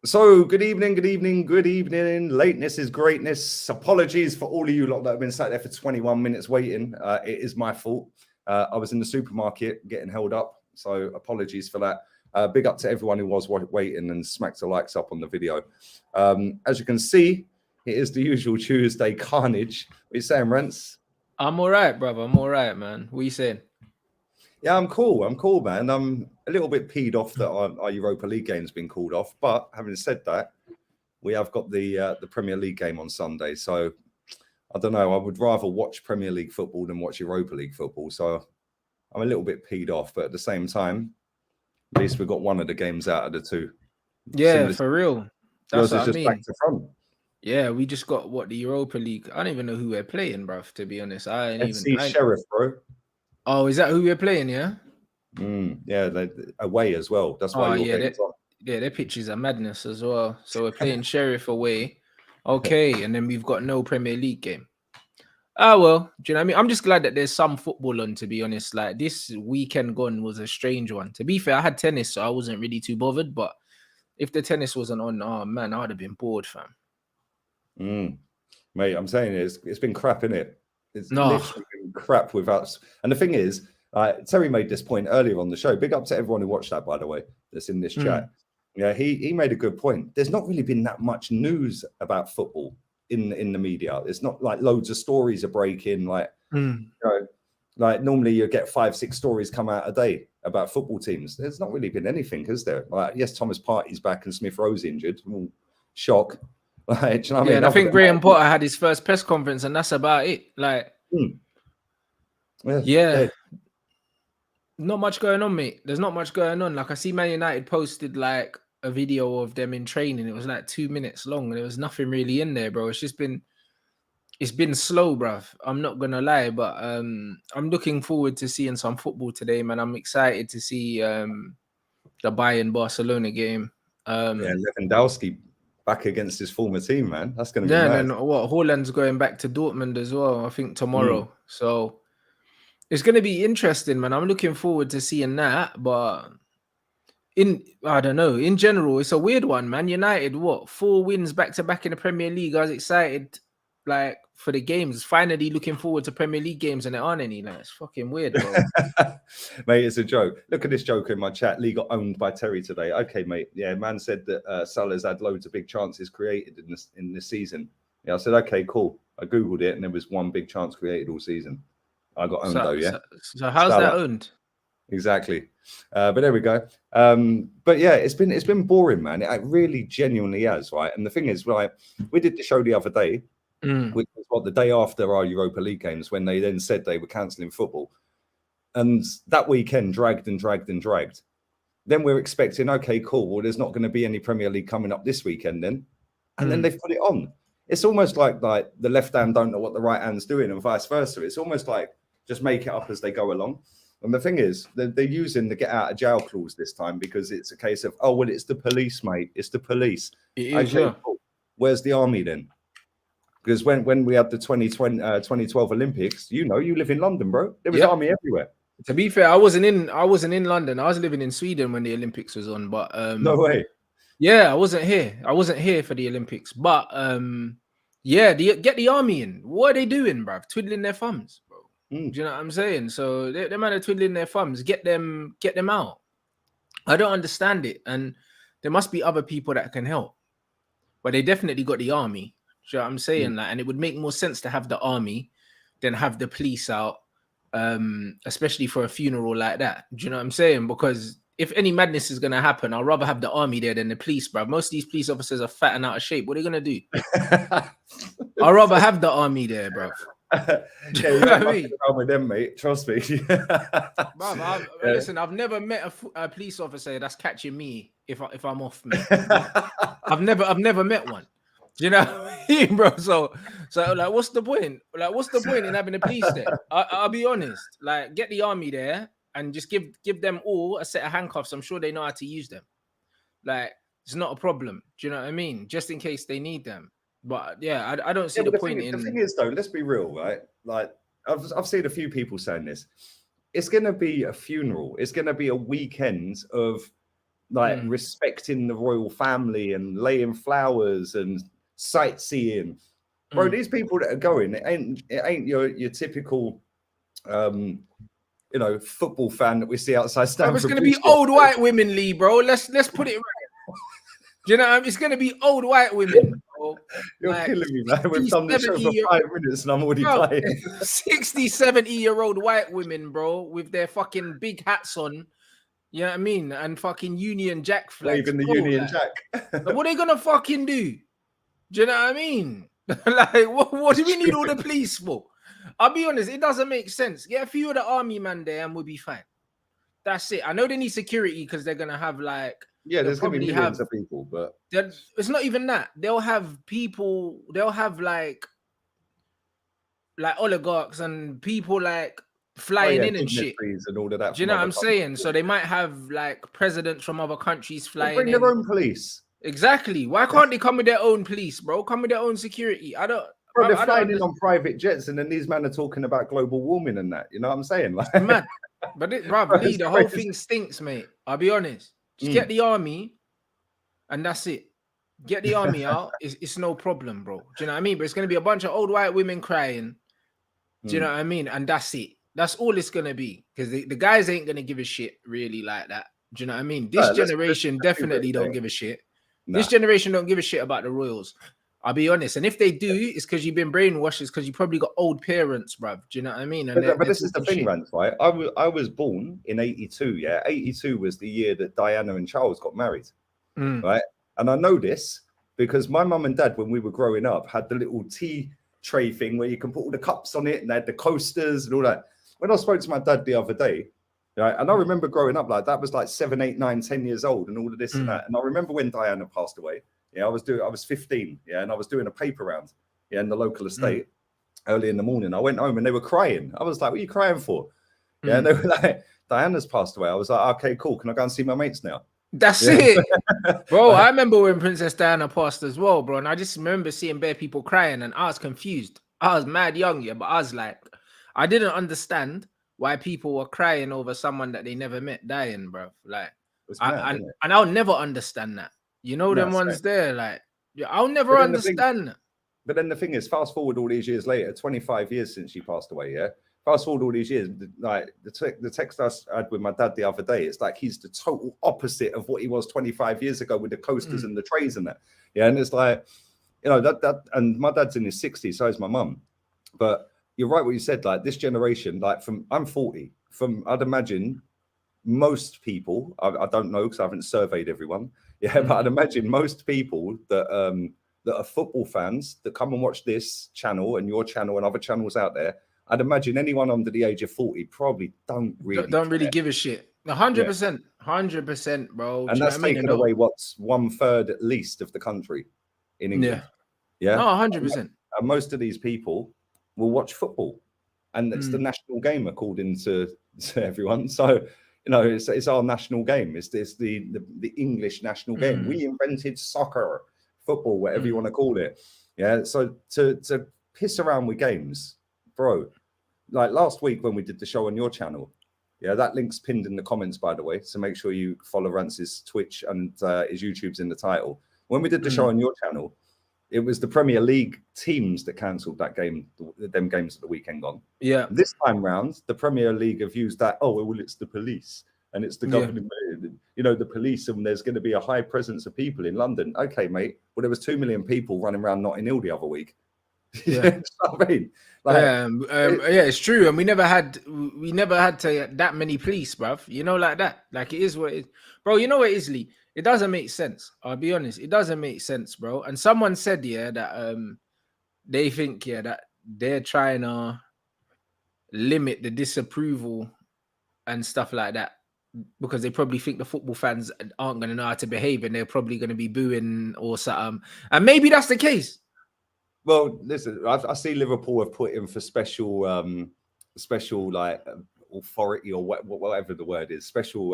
So, good evening, good evening, good evening. Lateness is greatness. Apologies for all of you lot that have been sat there for 21 minutes waiting. It is my fault. I was in the supermarket getting held up, so apologies for that. Big up to everyone who was waiting and smacked the likes up on the video. As you can see, it is the usual Tuesday carnage. What are you saying, Rents? I'm all right, brother. I'm all right, man. What are you saying? Yeah, I'm cool. I'm cool, man. I'm a little bit peed off that our Europa League game's been called off. But having said that, we have got the Premier League game on Sunday. So I don't know. I would rather watch Premier League football than watch Europa League football. So I'm a little bit peed off. But at the same time, at least we've got one of the games out of the two. Yeah, Similar for real. yours That's what is I just mean. back to front. Yeah, we just got the Europa League. I don't even know who we're playing, bruv, to be honest. FC Sheriff, bro. Oh, is that who we're playing, yeah? Yeah, away as well. That's why your game's on. Yeah, their pitches are madness as well. So we're playing Sheriff away. Okay, and then we've got no Premier League game. Ah, well, do you know what I mean? I'm just glad that there's some football on, to be honest. Like, this weekend gone was a strange one. To be fair, I had tennis, so I wasn't really too bothered. But if the tennis wasn't on, oh, man, I would have been bored, fam. Mate, I'm saying it's been crap, innit? It's literally been crap with us. And the thing is, Terry made this point earlier on the show. Big up to everyone who watched that, by the way, that's in this chat. Yeah, he made a good point. There's not really been that much news about football in the media. It's not like loads of stories are breaking. Like, you know, like normally you get 5-6 stories come out a day about football teams. There's not really been anything, is there? Like, yes, Thomas Partey's back and Smith Rowe injured. Shock. Like, do you know what I mean? And I think Graham Potter had his first press conference, and that's about it. Like, yeah. Not much going on, mate. There's not much going on. Like, I see Man United posted like a video of them in training. It was like 2 minutes long, and there was nothing really in there, bro. It's been slow, bruv. I'm not gonna lie, but I'm looking forward to seeing some football today, man. I'm excited to see the Bayern Barcelona game. Lewandowski back against his former team, man. That's gonna be mad. And what Haaland's going back to Dortmund as well, I think tomorrow. So it's going to be interesting, man. I'm looking forward to seeing that. But I don't know. In general, it's a weird one, man. United, 4 wins back to back in the Premier League. I was excited, like, for the games. Finally looking forward to Premier League games, and there aren't any. Like, it's fucking weird, bro. Mate, it's a joke. Look at this joker in my chat. Lee got owned by Terry today. Okay, mate. Yeah, man said that Salah's had loads of big chances created in this season. Yeah, I said, okay, cool. I Googled it, and there was one big chance created all season. I got owned though, yeah. So how's that owned? Exactly. But there we go. But yeah, it's been boring, man. It really genuinely has, right? And the thing is, like, we did the show the other day, which was the day after our Europa League games, when they then said they were cancelling football. And that weekend dragged and dragged and dragged. Then we're expecting, okay, cool. Well, there's not going to be any Premier League coming up this weekend then. And then they've put it on. It's almost like the left hand don't know what the right hand's doing and vice versa. It's almost like just make it up as they go along. And the thing is, they're using the get out of jail clause this time because it's a case of, oh, well, it's the police, mate. It's the police. Cool. Where's the army then? Because when we had the 2012 Olympics, you live in London, bro. There was army everywhere. To be fair, I wasn't in London. I was living in Sweden when the Olympics was on. But no way. Yeah, I wasn't here. I wasn't here for the Olympics. But get the army in. What are they doing, bruv? Twiddling their thumbs, bro. Do you know what I'm saying? So they might have twiddling their thumbs. Get them out. I don't understand it. And there must be other people that can help. But they definitely got the army. Do you know what I'm saying? Like, and it would make more sense to have the army than have the police out, especially for a funeral like that. Do you know what I'm saying? Because if any madness is going to happen, I'd rather have the army there than the police, bro. Most of these police officers are fat and out of shape. What are they going to do? I'd rather have the army there, bro. With them, mate. Trust me. Listen, I've never met a police officer that's catching me if I'm off, mate. I've never met one. Do you know what I mean, bro? So like, what's the point? Like, what's the point in having the police there? I'll be honest. Like, get the army there and just give them all a set of handcuffs. I'm sure they know how to use them. Like, it's not a problem. Do you know what I mean? Just in case they need them. But yeah, I don't see the point in. The thing is, though, let's be real, right? Like, I've seen a few people saying this. It's going to be a funeral. It's going to be a weekend of like respecting the royal family and laying flowers and sightseeing. Bro, these people that are going, it ain't your typical football fan that we see outside Stamford It's gonna Bridge. be old white women, Lee, bro. Let's put it right. Do you know what I mean? It's gonna be old white women, bro. You're killing me, man. We've done this show for 5 minutes and I'm already dying. 60, 70-year-old white women, bro, with their fucking big hats on. You know what I mean? And fucking Union Jack flags. Waving the Union Jack. What are they gonna fucking do? Do you know what I mean? Like, what do we need all the police for? I'll be honest, it doesn't make sense. Get a few of the army man there and we'll be fine. That's it. I know they need security because they're gonna have like there's gonna be millions of people, but it's not even that. They'll have people, they'll have like oligarchs and people like flying in and shit and all of that. Do you know what I'm saying? So they might have like presidents from other countries flying in. Their own police. Exactly. Why can't they come with their own police, bro? Come with their own security. Bro, they're flying in on private jets, and then these men are talking about global warming and that. You know what I'm saying? Like, mad. But Lee, the whole thing stinks, mate. I'll be honest. Just get the army, and that's it. Get the army out. It's no problem, bro. Do you know what I mean? But it's gonna be a bunch of old white women crying. Do you know what I mean? And that's it. That's all it's gonna be. Because the guys ain't gonna give a shit really like that. Do you know what I mean? This generation definitely don't give a shit. Nah. This generation don't give a shit about the royals. I'll be honest. And if they do, it's because you've been brainwashed. It's because you probably got old parents, bruv. Do you know what I mean? But this is the thing, Rance, right? I was born in 82, yeah? 82 was the year that Diana and Charles got married, right? And I know this because my mum and dad, when we were growing up, had the little tea tray thing where you can put all the cups on it and they had the coasters and all that. When I spoke to my dad the other day, right, and I remember growing up like that was like 7, 8, 9, 10 years old and all of this and that. And I remember when Diana passed away. Yeah, I was 15, yeah, and I was doing a paper round, yeah, in the local estate early in the morning. I went home and they were crying. I was like, "What are you crying for?" Yeah, and they were like, "Diana's passed away." I was like, "Okay, cool. Can I go and see my mates now?" That's it, bro. I remember when Princess Diana passed as well, bro, and I just remember seeing bare people crying, and I was confused. I was mad young, yeah, but I was like, I didn't understand why people were crying over someone that they never met dying, bro. Like, and I'll never understand that. You know, them ones there, like, I'll never understand that. But then the thing is, fast forward all these years later, 25 years since she passed away, yeah? Fast forward all these years, like the text I had with my dad the other day, it's like he's the total opposite of what he was 25 years ago with the coasters and the trays and that. Yeah, and it's like, you know, that and my dad's in his 60s, so is my mum. But you're right what you said, like this generation, like I'm 40, I'd imagine most people, I don't know because I haven't surveyed everyone, yeah, but I'd imagine most people that are football fans that come and watch this channel and your channel and other channels out there, I'd imagine anyone under the age of 40 probably don't really give a shit. 100%, 100%, bro. And that's taken away what's 1/3 at least of the country in England. Yeah. No, 100%. And most of these people will watch football, and it's the national game according to everyone. So, you know, it's our national game. It's the English national game. We invented soccer, football, whatever you want to call it. Yeah. So to piss around with games, bro. Like last week when we did the show on your channel, yeah, that link's pinned in the comments, by the way. So make sure you follow Rance's Twitch and his YouTube's in the title. When we did the show on your channel, it was the Premier League teams that cancelled that game, them games at the weekend gone. Yeah. This time round, the Premier League have used that, well, it's the police and it's the government, you know, the police, and there's going to be a high presence of people in London. Okay, mate. Well, there was 2 million people running around Notting Hill the other week. Yeah. You know what I mean? Like, yeah, it's true. And we never had to that many police, bruv. You know, like that. Like it is what it is. Bro, you know what it is, Lee? It doesn't make sense. I'll be honest. It doesn't make sense, bro. And someone said, that they think, that they're trying to limit the disapproval and stuff like that because they probably think the football fans aren't going to know how to behave and they're probably going to be booing or something. And maybe that's the case. Well, listen, I see Liverpool have put in for special like authority or whatever the word is, special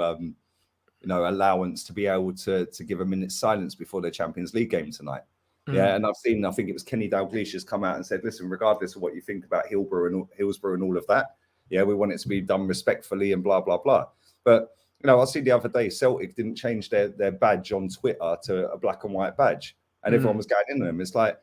allowance to be able to give a minute's silence before their Champions League game tonight. Yeah, and I think it was Kenny Dalglish has come out and said, listen, regardless of what you think about Hillsborough and all of that, yeah, we want it to be done respectfully and blah blah blah. But You know, I see the other day Celtic didn't change their badge on Twitter to a black and white badge, and everyone was going in them. It's like,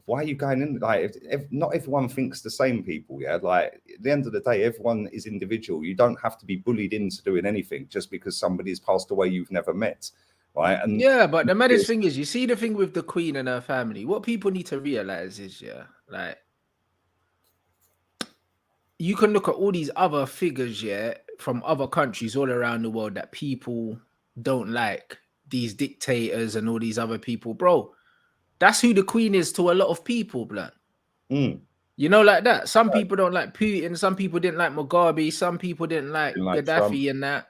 why are you going in? Like, if not everyone thinks the same, people. Yeah, like at the end of the day, everyone is individual. You don't have to be bullied into doing anything just because somebody's passed away you've never met, right? And yeah, but the maddest thing is, you see the thing with the Queen and her family. What people need to realize is, yeah, like, you can look at all these other figures, yeah, from other countries all around the world that people don't like, these dictators and all these other people, bro. That's who the Queen is to a lot of people, blood. You know, like that. Some people don't like Putin. Some people didn't like Mugabe. Some people didn't like Gaddafi Trump. And that.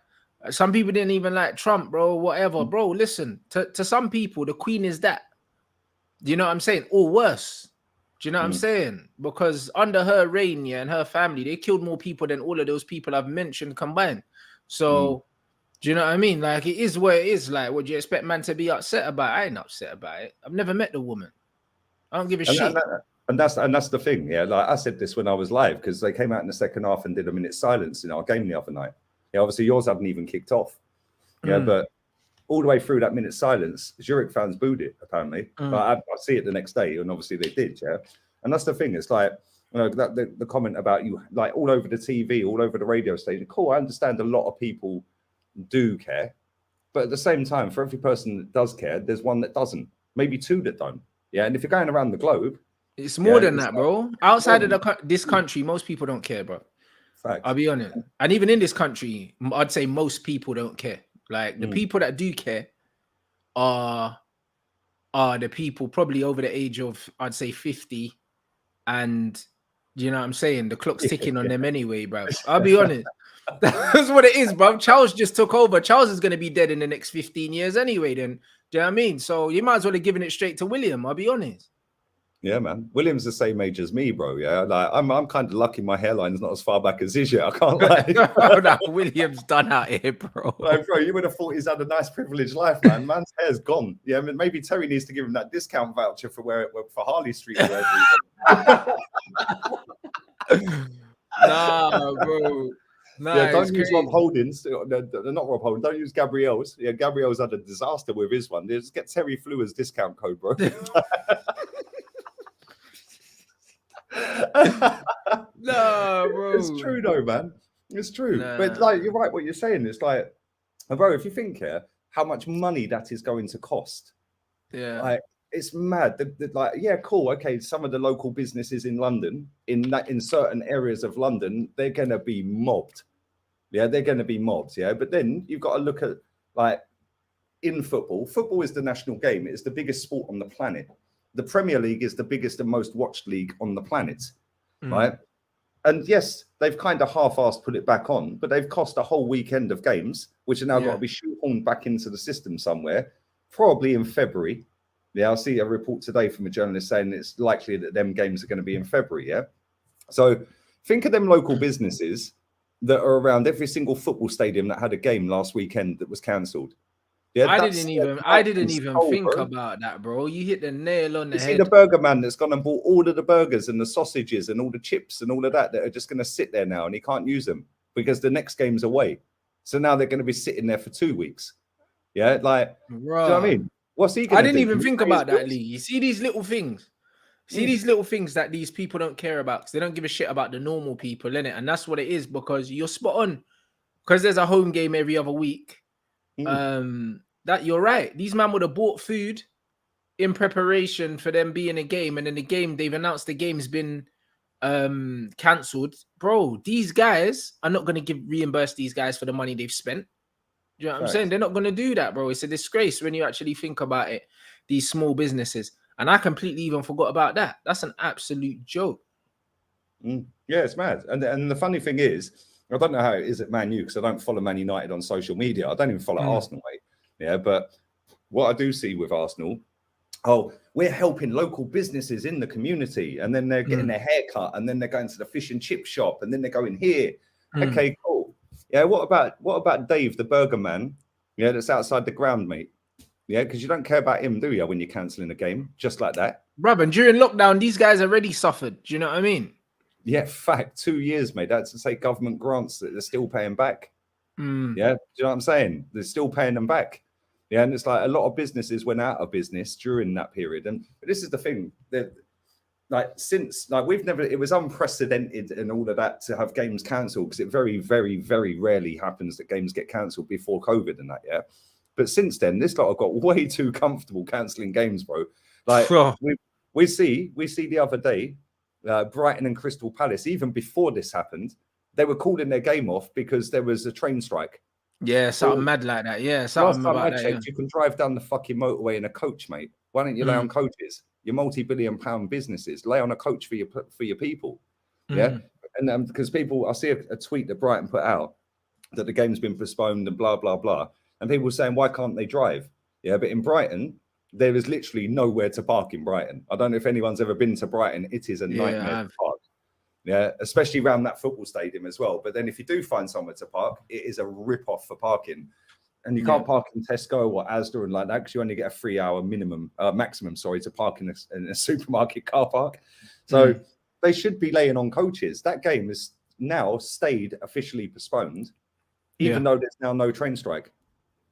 Some people didn't even like Trump, bro. Whatever, bro. Listen, to some people, the Queen is that. Do you know what I'm saying? Or worse. Do you know what I'm saying? Because under her reign, yeah, and her family, they killed more people than all of those people I've mentioned combined. So, do you know what I mean? Like, it is what it is. Like, would you expect man to be upset about it? I ain't upset about it. I've never met the woman. I don't give a shit. And that's the thing, yeah. Like I said this when I was live, because they came out in the second half and did a minute's silence in our game the other night. Yeah, obviously yours hadn't even kicked off. Yeah, but all the way through that minute's silence, Zurich fans booed it, apparently. But I see it the next day, and obviously they did, yeah. And that's the thing. It's like, you know, the comment about you, like all over the TV, all over the radio station. Cool, I understand a lot of people do care, but at the same time, for every person that does care, there's one that doesn't, maybe two that don't. Yeah, and if you're going around the globe, it's more than that, bro. Outside of this country, most people don't care, bro. Fact. I'll be honest. And even in this country, I'd say most people don't care. Like, the people that do care are the people probably over the age of, I'd say, 50. And you know what I'm saying? The clock's ticking on them anyway, bro. I'll be honest. That's what it is, bro. Charles just took over. Charles is going to be dead in the next 15 years anyway, then. Do you know what I mean? So you might as well have given it straight to William, I'll be honest. Yeah, man. William's the same age as me, bro. Yeah, like I'm kind of lucky my hairline's not as far back as his yet. I can't lie. Oh, no, William's done out here, bro. Like, bro, you would have thought he's had a nice privileged life, man. Man's hair's gone. Yeah, I mean, maybe Terry needs to give him that discount voucher for for Harley Street. Or nah, bro. Nah, yeah, don't use Rob Holdings. They're not Rob Holdings. Don't use Gabrielle's. Yeah, Gabrielle's had a disaster with his one. Just get Terry Flewer's discount code, bro. No, bro. It's true though, man. It's true. Nah. But like, you're right what you're saying. It's like, bro, if you think here, how much money that is going to cost. Yeah. Like, it's mad. Like, yeah, cool. Okay, some of the local businesses in London, in certain areas of London, they're gonna be mobbed. Yeah, they're gonna be mobbed. Yeah. But then you've got to look at, like, in football. Football is the national game. It's the biggest sport on the planet. The Premier League is the biggest and most watched league on the planet, right? And yes, they've kind of half-assed put it back on, but they've cost a whole weekend of games, which are now got to be shoehorned back into the system somewhere, probably in February. Yeah, I'll see a report today from a journalist saying it's likely that them games are going to be in February, yeah? So think of them local businesses that are around every single football stadium that had a game last weekend that was cancelled. Yeah, I didn't even think about that, bro. You hit the nail on the head. You see the burger man that's gone and bought all of the burgers and the sausages and all the chips and all of that are just going to sit there now, and he can't use them because the next game's away. So now they're going to be sitting there for 2 weeks. Yeah, like, do you know what I mean? What's he going to do? I didn't even think about that, Lee. You see these little things. See these little things that these people don't care about because they don't give a shit about the normal people, innit? And that's what it is, because you're spot on. Because there's a home game every other week. That you're right. These man would have bought food in preparation for them being a game, and in the game they've announced the game's been cancelled. Bro, these guys are not going to reimburse these guys for the money they've spent. Do you know what I'm saying? They're not going to do that, bro. It's a disgrace when you actually think about it. These small businesses, and I completely even forgot about that. That's an absolute joke. Yeah, it's mad. And the funny thing is, I don't know how it is at Man U because I don't follow Man United on social media. I don't even follow Arsenal, mate. Yeah, but what I do see with Arsenal, we're helping local businesses in the community, and then they're getting their hair cut, and then they're going to the fish and chip shop, and then they're going here. Okay, cool. Yeah, what about Dave, the burger man? Yeah, that's outside the ground, mate. Yeah, because you don't care about him, do you, when you're cancelling a game just like that? Bruv, and during lockdown, these guys already suffered. Do you know what I mean? Yeah, fact. 2 years, mate. That's to say government grants that they're still paying back. Yeah, do you know what I'm saying? They're still paying them back. Yeah, and it's like a lot of businesses went out of business during that period. And this is the thing that, like, since like we've never, it was unprecedented and all of that to have games cancelled, because it very, very, very rarely happens that games get cancelled before COVID and that. Yeah, but since then, this lot have got way too comfortable cancelling games, bro. Like we see the other day, Brighton and Crystal Palace, even before this happened, they were calling their game off because there was a train strike. Yeah, something mad like that. Yeah, something about that. Checked, you can drive down the fucking motorway in a coach, mate. Why don't you lay on coaches? Your multi-billion-pound businesses, lay on a coach for your people. Yeah, and because people, I see a tweet that Brighton put out that the game's been postponed and blah blah blah, and people saying why can't they drive? Yeah, but in Brighton, there is literally nowhere to park in Brighton. I don't know if anyone's ever been to Brighton. It is a nightmare to park. Yeah, especially around that football stadium as well. But then if you do find somewhere to park, it is a rip-off for parking. And you can't park in Tesco or Asda and like that, because you only get a 3-hour maximum, to park in a supermarket car park. So they should be laying on coaches. That game is now stayed officially postponed, even though there's now no train strike.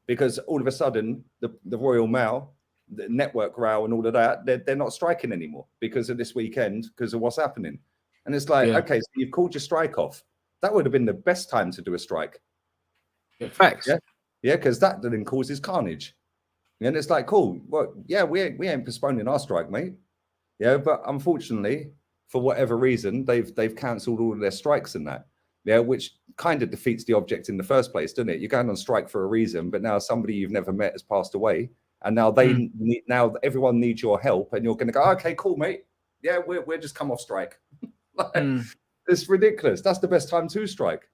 Because all of a sudden, the Royal Mail, the Network Rail and all of that, they're not striking anymore because of this weekend, because of what's happening. And it's like, okay, so you've called your strike off. That would have been the best time to do a strike. Yeah, facts. Yeah, because that then causes carnage. And it's like, cool. Well, yeah, we ain't postponing our strike, mate. Yeah, but unfortunately, for whatever reason, they've cancelled all of their strikes and that. Yeah, which kind of defeats the object in the first place, doesn't it? You're going on strike for a reason, but now somebody you've never met has passed away, and now now everyone needs your help, and you're going to go, okay, cool, mate. Yeah, we're just come off strike. It's ridiculous. That's the best time to strike.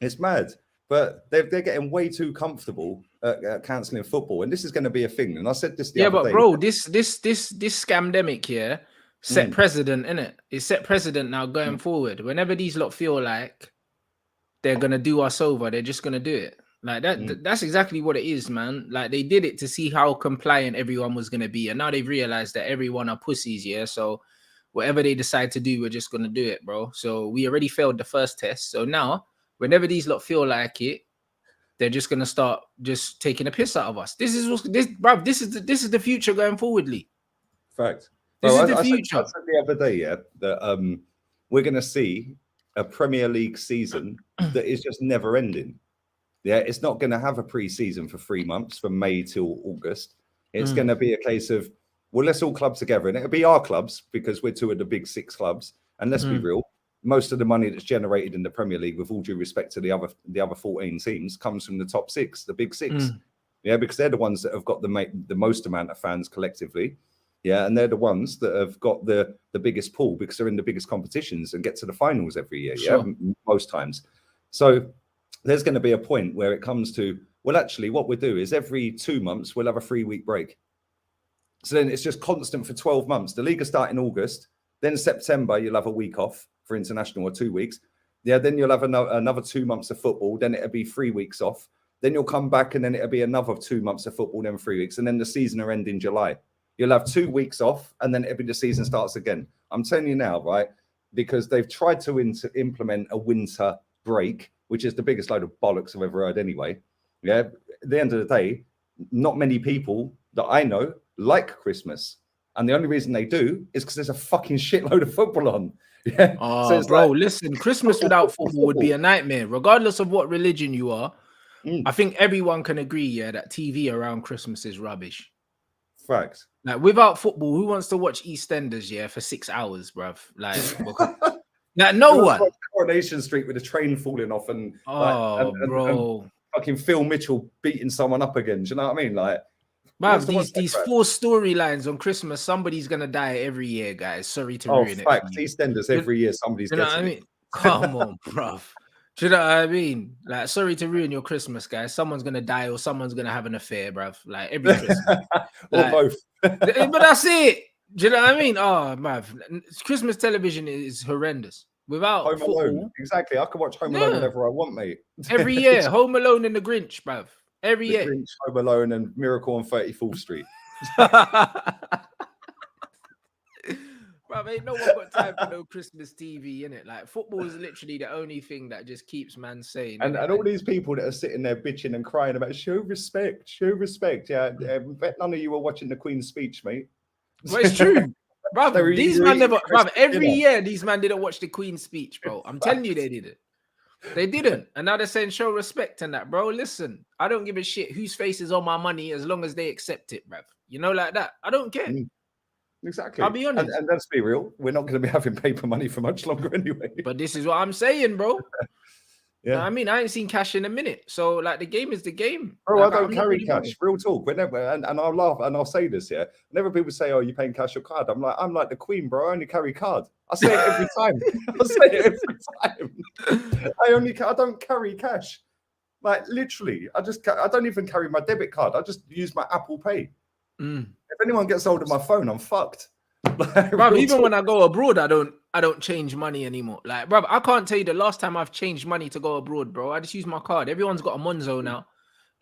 It's mad. But they're getting way too comfortable at cancelling football, and this is going to be a thing. And I said this the other day. Yeah, but bro, this scamdemic here set precedent, innit? It set precedent now going forward. Whenever these lot feel like they're gonna do us over, they're just gonna do it. Like that. That's exactly what it is, man. Like they did it to see how compliant everyone was gonna be, and now they've realized that everyone are pussies. Yeah, so whatever they decide to do, we're just gonna do it, bro. So we already failed the first test. So now, whenever these lot feel like it, they're just gonna start just taking a piss out of us. This is the future going forward, Lee. Fact. This is the future. I said the other day, that we're gonna see a Premier League season that is just never ending. Yeah, it's not gonna have a pre-season for 3 months, from May till August. It's gonna be a case of, well, let's all club together, and it'll be our clubs because we're 2 of the big 6 clubs. And let's be real, most of the money that's generated in the Premier League, with all due respect to the other 14 teams, comes from the top 6, the big 6. Yeah, because they're the ones that have got the most amount of fans collectively. Yeah, and they're the ones that have got the biggest pool because they're in the biggest competitions and get to the finals every year. Sure. Yeah, most times. So there's going to be a point where it comes to, well, actually, what we'll do is every 2 months we'll have a 3-week break. So then it's just constant for 12 months. The league will start in August. Then September, you'll have a week off for international, or 2 weeks. Yeah, then you'll have another 2 months of football. Then it'll be 3 weeks off. Then you'll come back, and then it'll be another 2 months of football, then 3 weeks. And then the season will end in July. You'll have 2 weeks off, and then it'll be the season starts again. I'm telling you now, right? Because they've tried to implement a winter break, which is the biggest load of bollocks I've ever heard anyway. Yeah, at the end of the day, not many people that I know like Christmas. And the only reason they do is because there's a fucking shitload of football on. Yeah. So bro, listen, Christmas without football would be a nightmare, regardless of what religion you are. I think everyone can agree, yeah, that TV around Christmas is rubbish. Facts. Like, without football, who wants to watch EastEnders, yeah, for 6 hours, bruv? Like, no one. Coronation Street with a train falling off and bro, and fucking Phil Mitchell beating someone up again. Do you know what I mean? Like, bruv, these 4 storylines on Christmas, somebody's gonna die every year, guys. Sorry to ruin it. Facts. EastEnders every year, somebody's getting. You know what I mean? Come on, bruv. Do you know what I mean? Like, sorry to ruin your Christmas, guys. Someone's gonna die or someone's gonna have an affair, bruv. Like every Christmas. Or both. But that's it. Do you know what I mean? Oh, man. Christmas television is horrendous. Without Home Alone. Exactly. I can watch Home Alone whenever I want, mate. Every year. Home Alone and The Grinch, bruv. Every year. Grinch, Home Alone, and Miracle on 34th Street. Bro, ain't no one got time for no Christmas TV, innit? Like, football is literally the only thing that just keeps man sane. And all these people that are sitting there bitching and crying about show respect. Yeah, bet none of you were watching the Queen's speech, mate. Well, it's true. Bro, these man never, bro, every year these man didn't watch the Queen's speech, bro. I'm telling you, they didn't. They didn't. And now they're saying show respect and that, bro. Listen, I don't give a shit whose face is on my money as long as they accept it, bruv. You know, like that. I don't care. Exactly. I'll be honest. And let's be real, we're not going to be having paper money for much longer anyway. But this is what I'm saying, bro. Yeah. I mean, I ain't seen cash in a minute. So, like, the game is the game. Bro, like, I don't carry cash. Real talk. Whenever, and I'll laugh and I'll say this, yeah. Whenever people say, oh, you paying cash or card? I'm like the Queen, bro. I only carry card. I say it every time. I say it every time. I don't carry cash. Like, literally, I don't even carry my debit card. I just use my Apple Pay. If anyone gets hold of my phone, I'm fucked. Like, bro, even when I go abroad, I don't change money anymore. Like, bro, I can't tell you the last time I've changed money to go abroad, bro. I just use my card. Everyone's got a Monzo now.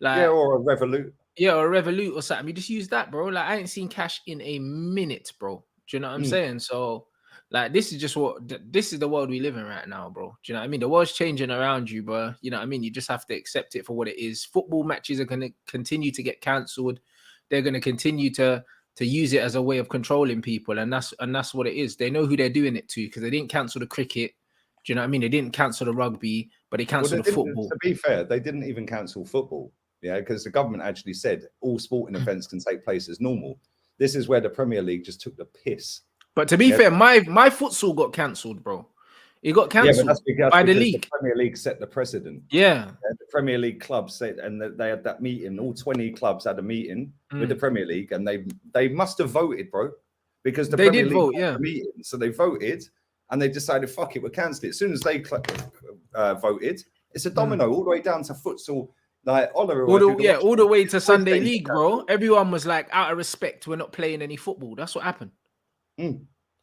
Like, yeah, or a Revolut. Yeah, or a Revolut or something. You just use that, bro. Like, I ain't seen cash in a minute, bro. Do you know what I'm saying? So, like, this is the world we live in right now, bro. Do you know what I mean? The world's changing around you, bro. You know what I mean? You just have to accept it for what it is. Football matches are going to continue to get cancelled. They're going to continue to use it as a way of controlling people, and that's what it is. They know who they're doing it to because they didn't cancel the cricket. Do you know what I mean? They didn't cancel the rugby, but they cancelled the football. To be fair, they didn't even cancel football. Yeah, because the government actually said all sporting events can take place as normal. This is where the Premier League just took the piss. But to be fair, my futsal got cancelled, bro. It got cancelled by the league. The Premier League set the precedent. Yeah. The Premier League clubs said, and they had that meeting. All 20 clubs had a meeting with the Premier League, and they must have voted, bro, because the Premier League vote, yeah. Meeting. So they voted, and they decided, fuck it, we'll cancel it. As soon as they voted, it's a domino all the way down to futsal. Like all the way to Sunday League, bro. Everyone was like, out of respect, we're not playing any football. That's what happened.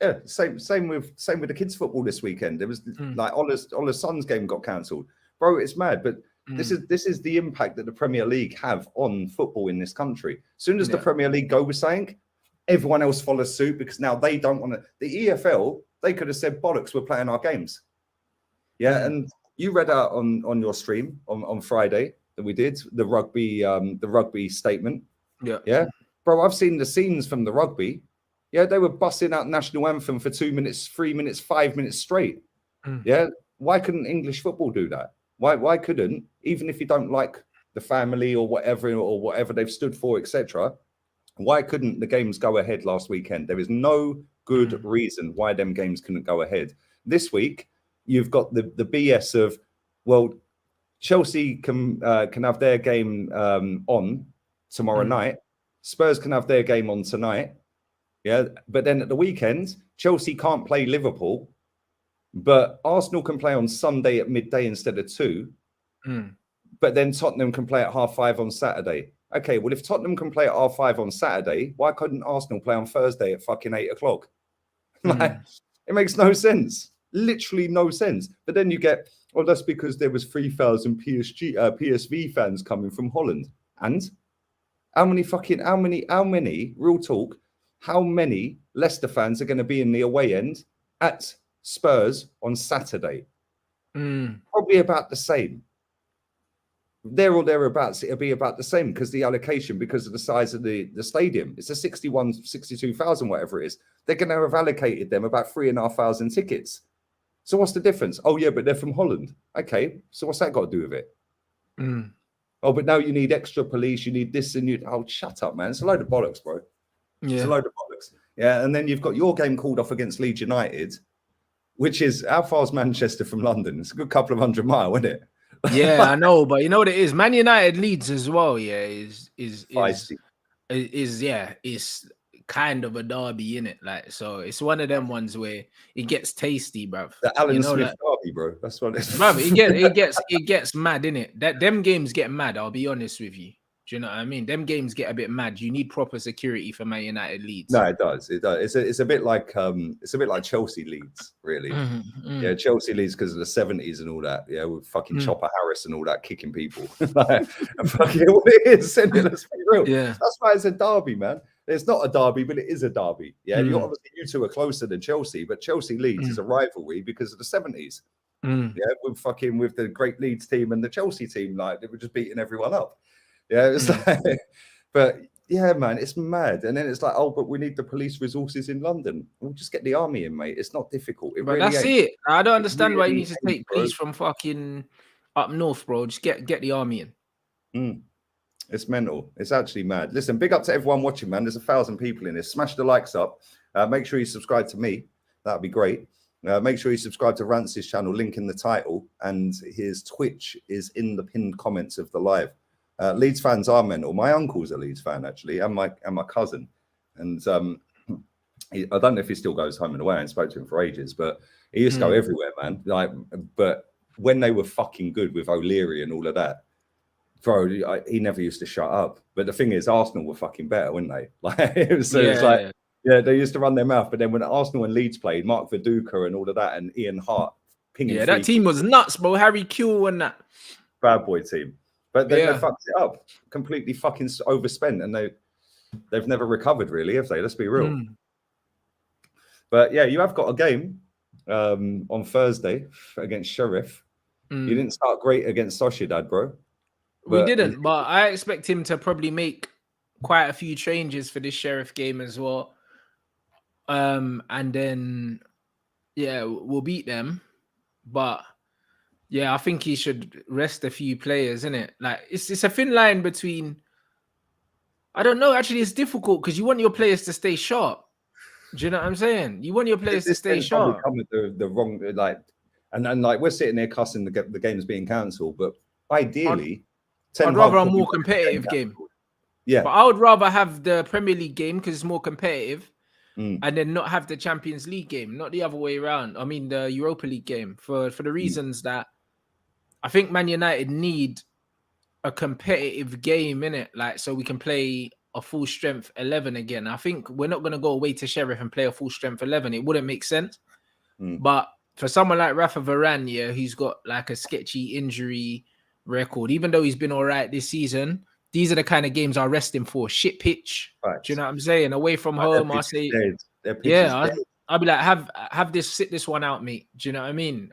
Yeah, same with the kids' football this weekend. There was like Ola's son's game got cancelled, bro. It's mad, but this is the impact that the Premier League have on football in this country. As soon as the Premier League go with saying, everyone else follows suit because now they don't want to. The EFL, they could have said bollocks, we're playing our games. Yeah, and you read out on your stream on Friday that we did the rugby statement. Yeah, bro. I've seen the scenes from the rugby. Yeah, they were busting out national anthem for 2 minutes, 3 minutes, 5 minutes straight. Yeah, why couldn't English football do that? Why couldn't, even if you don't like the family or whatever they've stood for, etc. Why couldn't the games go ahead last weekend? There is no good reason why them games couldn't go ahead. This week, you've got the BS of, well, Chelsea can have their game on tomorrow night. Spurs can have their game on tonight. Yeah, but then at the weekend, Chelsea can't play Liverpool, but Arsenal can play on Sunday at midday instead of 2. But then Tottenham can play at 5:30 on Saturday. Okay, well, if Tottenham can play at 5:30 on Saturday, why couldn't Arsenal play on Thursday at fucking 8 o'clock? Like, it makes no sense. Literally no sense. But then you get, well, that's because there was 3,000 PSV fans coming from Holland. And how many, real talk, how many Leicester fans are going to be in the away end at Spurs on Saturday? Probably about the same. There or thereabouts, it'll be about the same because the allocation, because of the size of the stadium, it's a 62,000, whatever it is. They're going to have allocated them about 3,500 tickets. So what's the difference? Oh, yeah, but they're from Holland. Okay, so what's that got to do with it? Oh, but now you need extra police, you need this and you... Oh, shut up, man. It's a load of bollocks, bro. Yeah. It's a load of bollocks. Yeah, and then you've got your game called off against Leeds United, which is, how far is Manchester from London? It's a good couple of 100 miles, isn't it? Yeah, I know, but you know what it is? Man United Leeds as well, yeah, is kind of a derby, innit? Like, so it's one of them ones where it gets tasty, bruv. The Alan Smith derby, bro. That's what it is. Bruv, it gets mad, innit? That them games get mad, I'll be honest with you. Do you know what I mean? Them games get a bit mad. You need proper security for Man United Leeds. No, it does. It does. It's a bit like Chelsea Leeds, really. Yeah, Chelsea Leeds because of the 70s and all that. Yeah, with fucking Chopper Harris and all that kicking people. Like, and fucking what it is, isn't it? Let's be real. Yeah, that's why it's a derby, man. It's not a derby, but it is a derby. Yeah, you obviously you two are closer than Chelsea, but Chelsea Leeds is a rivalry because of the 70s. Yeah, with the great Leeds team and the Chelsea team, like they were just beating everyone up. Yeah, it's like, but yeah, man, it's mad. And then it's like, oh, but we need the police resources in London. We'll just get the army in, mate. It's not difficult. But really that's it. I don't understand why you need to take police from fucking up north, bro. Just get the army in. It's mental. It's actually mad. Listen, big up to everyone watching, man. There's 1,000 people in this. Smash the likes up. Make sure you subscribe to me. That'd be great. Make sure you subscribe to Rance's channel, link in the title, and his Twitch is in the pinned comments of the live. Leeds fans are mental. My uncle's a Leeds fan, actually, and my cousin. And I don't know if he still goes home and away. I ain't spoke to him for ages, but he used to go everywhere, man. Like, but when they were fucking good with O'Leary and all of that, bro, he never used to shut up. But the thing is, Arsenal were fucking better, weren't they? Like, it's like, yeah, they used to run their mouth. But then when Arsenal and Leeds played, Mark Viduka and all of that, and Ian Hart pinging. Yeah, that team was nuts, bro. Harry Kewell and that bad boy team. But they fucked it up, completely fucking overspent, and they've never recovered really, have they? Let's be real. But yeah, you have got a game on Thursday against Sheriff. You didn't start great against Sociedad, bro. We didn't, but I expect him to probably make quite a few changes for this Sheriff game as well. And then, yeah, we'll beat them. But yeah, I think he should rest a few players, isn't it? Like it's a thin line between. I don't know. Actually, it's difficult because you want your players to stay sharp. Do you know what I'm saying? You want your players to stay sharp. Come with the wrong, like, and like we're sitting there cussing the games being cancelled, but ideally, I'd rather a more competitive game. Yeah, but I would rather have the Premier League game because it's more competitive, and then not have the Champions League game, not the other way around. I mean, the Europa League game for the reasons that I think Man United need a competitive game in it, like so we can play a full strength 11 again. I think we're not going to go away to Sheriff and play a full strength 11. It wouldn't make sense. But for someone like Rafa Varane, yeah, who's got like a sketchy injury record, even though he's been all right this season, these are the kind of games I rest him for. Shit pitch. Right. Do you know what I'm saying? Away from home, I say, yeah, I'll be like, have this, sit this one out, mate. Do you know what I mean?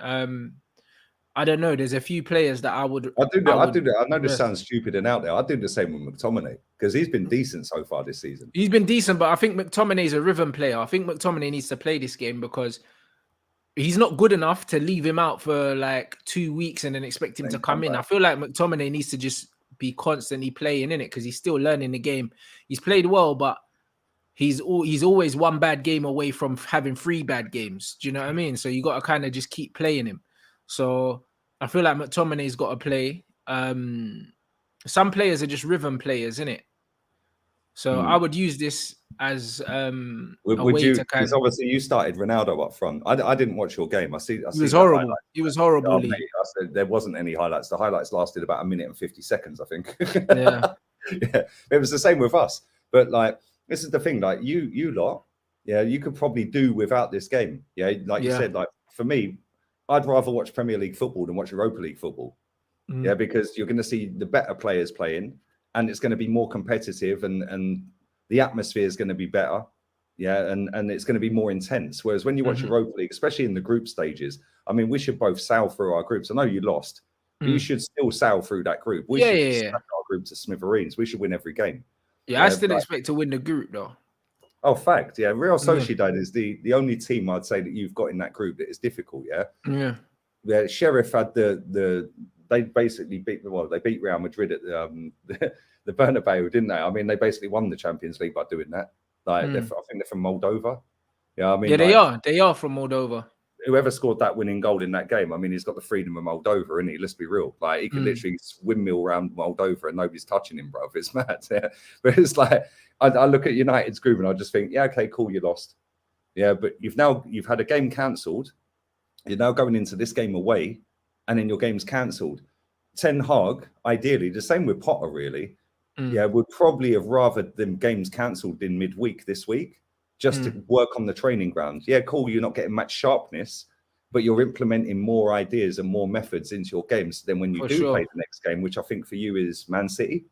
I don't know. There's a few players that I would. I do that. I know this sounds stupid and out there. I do the same with McTominay because he's been decent so far this season. He's been decent, but I think McTominay's a rhythm player. I think McTominay needs to play this game because he's not good enough to leave him out for like 2 weeks and then expect him to come in. I feel like McTominay needs to just be constantly playing in it because he's still learning the game. He's played well, but he's always one bad game away from having 3 bad games. Do you know what I mean? So you got to kind of just keep playing him. So I feel like McTominay's got to play. Some players are just rhythm players, isn't it? So I would use this as a way to kind of. Obviously, you started Ronaldo up front. I didn't watch your game. I see. He was horrible. He was horrible. Oh, mate, I said there wasn't any highlights. The highlights lasted about 1 minute and 50 seconds, I think. Yeah. Yeah. It was the same with us. But like, this is the thing. Like you lot, yeah, you could probably do without this game. Yeah, like you said. Like for me, I'd rather watch Premier League football than watch Europa League football. Yeah, because you're going to see the better players playing. And it's going to be more competitive, and the atmosphere is going to be better, yeah, and it's going to be more intense. Whereas when you watch Europa League, especially in the group stages, I mean, we should both sail through our groups. I know you lost, but you should still sail through that group. We should stack our group to smithereens. We should win every game. Yeah, I still expect to win the group though. Oh, fact, yeah. Real Sociedad is the only team I'd say that you've got in that group that is difficult. Yeah. Sheriff had they basically beat Real Madrid at the Bernabeu, didn't they? I mean, they basically won the Champions League by doing that. Like, I think they're from Moldova. Yeah, I mean, they are from Moldova. Whoever scored that winning goal in that game, I mean, he's got the freedom of Moldova, isn't he? Let's be real. Like, he can literally windmill around Moldova and nobody's touching him, bro. It's mad. Yeah. But it's like, I look at United's group and I just think, yeah, okay, cool, you lost. Yeah, but you've had a game cancelled. You're now going into this game away, and then your game's cancelled. Ten Hag, ideally, the same with Potter, really. Yeah, would probably have rather them games cancelled in midweek this week, just to work on the training ground. Yeah, cool, you're not getting match sharpness, but you're implementing more ideas and more methods into your games than when you play the next game, which I think for you is Man City.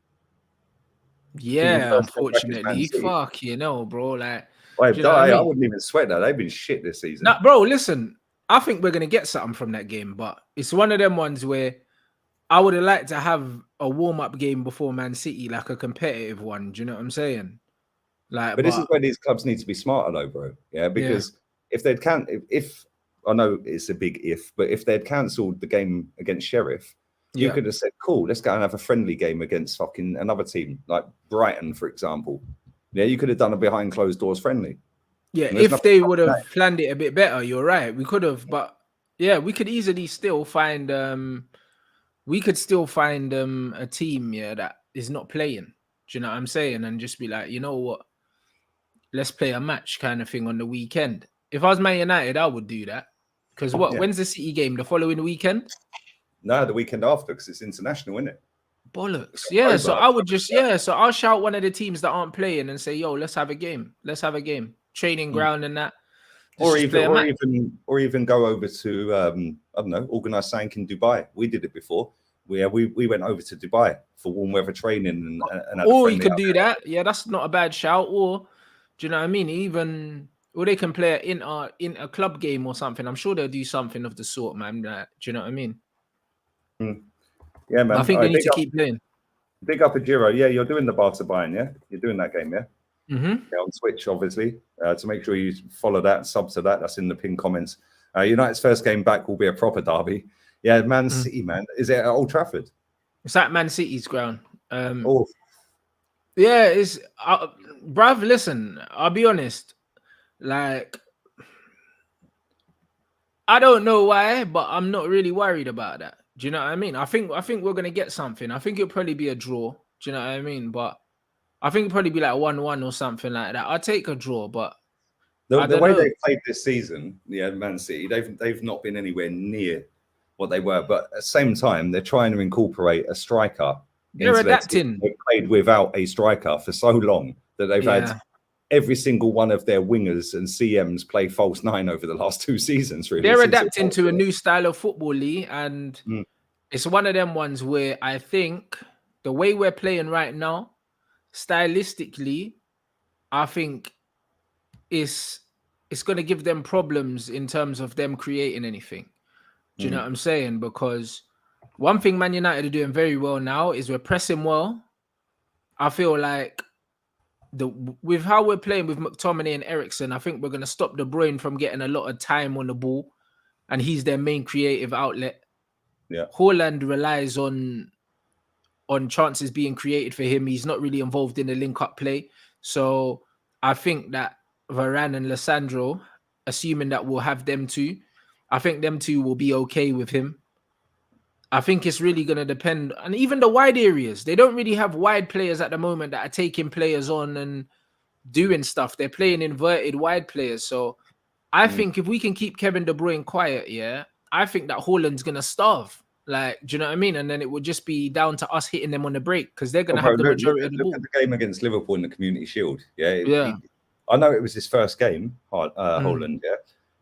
Yeah, unfortunately, fuck, you know, bro. Like, wait, I wouldn't even sweat that. They've been shit this season. Nah, bro, listen, I think we're gonna get something from that game, but it's one of them ones where I would have liked to have a warm-up game before Man City, like a competitive one. Do you know what I'm saying? Like, but this is where these clubs need to be smarter, though, bro. Yeah, because if they'd if I know it's a big if, but if they'd cancelled the game against Sheriff, you could have said, "Cool, let's go and have a friendly game against fucking another team like Brighton, for example." Yeah, you could have done a behind closed doors friendly. Yeah, if they would have planned it a bit better, you're right. We could have, but yeah, we could easily still find a team that is not playing. Do you know what I'm saying? And just be like, you know what? Let's play a match kind of thing on the weekend. If I was Man United, I would do that. Because when's the City game? The following weekend? No, the weekend after, because it's international, isn't it? Bollocks. Yeah, so I would just so I'll shout one of the teams that aren't playing and say, yo, let's have a game. Let's have a game. Training ground and that. Or even go over to I don't know, organise something in Dubai. We did it before. We went over to Dubai for warm weather training and or you could do that. Yeah, that's not a bad shout. Or do you know what I mean? Or they can play in a club game or something. I'm sure they'll do something of the sort, man. Do you know what I mean? Yeah, man. I think they need to keep playing. Big up a Giro. Yeah, you're doing the Barca Bayern, yeah? You're doing that game, yeah? Mm-hmm. Yeah, on Twitch, obviously. To make sure you follow that, sub to that. That's in the pinned comments. United's first game back will be a proper derby. Yeah, Man City, man. Is it at Old Trafford? It's at Man City's ground. Yeah, it's... bruv, listen, I'll be honest. Like... I don't know why, but I'm not really worried about that. Do you know what I mean? I think we're gonna get something. I think it'll probably be a draw. Do you know what I mean? But I think it'll probably be like 1-1 or something like that. I'll take a draw, but the way they played this season, Man City, they've not been anywhere near what they were. But at the same time, they're trying to incorporate a striker. They're adapting. They've played without a striker for so long that they've had every single one of their wingers and CMs play false nine over the last 2 seasons. Really, they're adapting to a new style of football, Lee, and it's one of them ones where I think the way we're playing right now, stylistically, I think it's going to give them problems in terms of them creating anything. Do you know what I'm saying? Because one thing Man United are doing very well now is we're pressing well. I feel like with how we're playing with McTominay and Eriksen, I think we're going to stop De Bruyne from getting a lot of time on the ball, and he's their main creative outlet. Yeah, Haaland relies on chances being created for him. He's not really involved in the link-up play. So I think that Varane and Lissandro, assuming that we'll have them two, I think them two will be okay with him. I think it's really going to depend. And even the wide areas, they don't really have wide players at the moment that are taking players on and doing stuff. They're playing inverted wide players. So I think if we can keep Kevin De Bruyne quiet, I think that Haaland's going to starve. Like, do you know what I mean? And then it would just be down to us hitting them on the break because they're going to have the majority of the ball. Look at the game against Liverpool in the Community Shield. I know it was his first game, Haaland,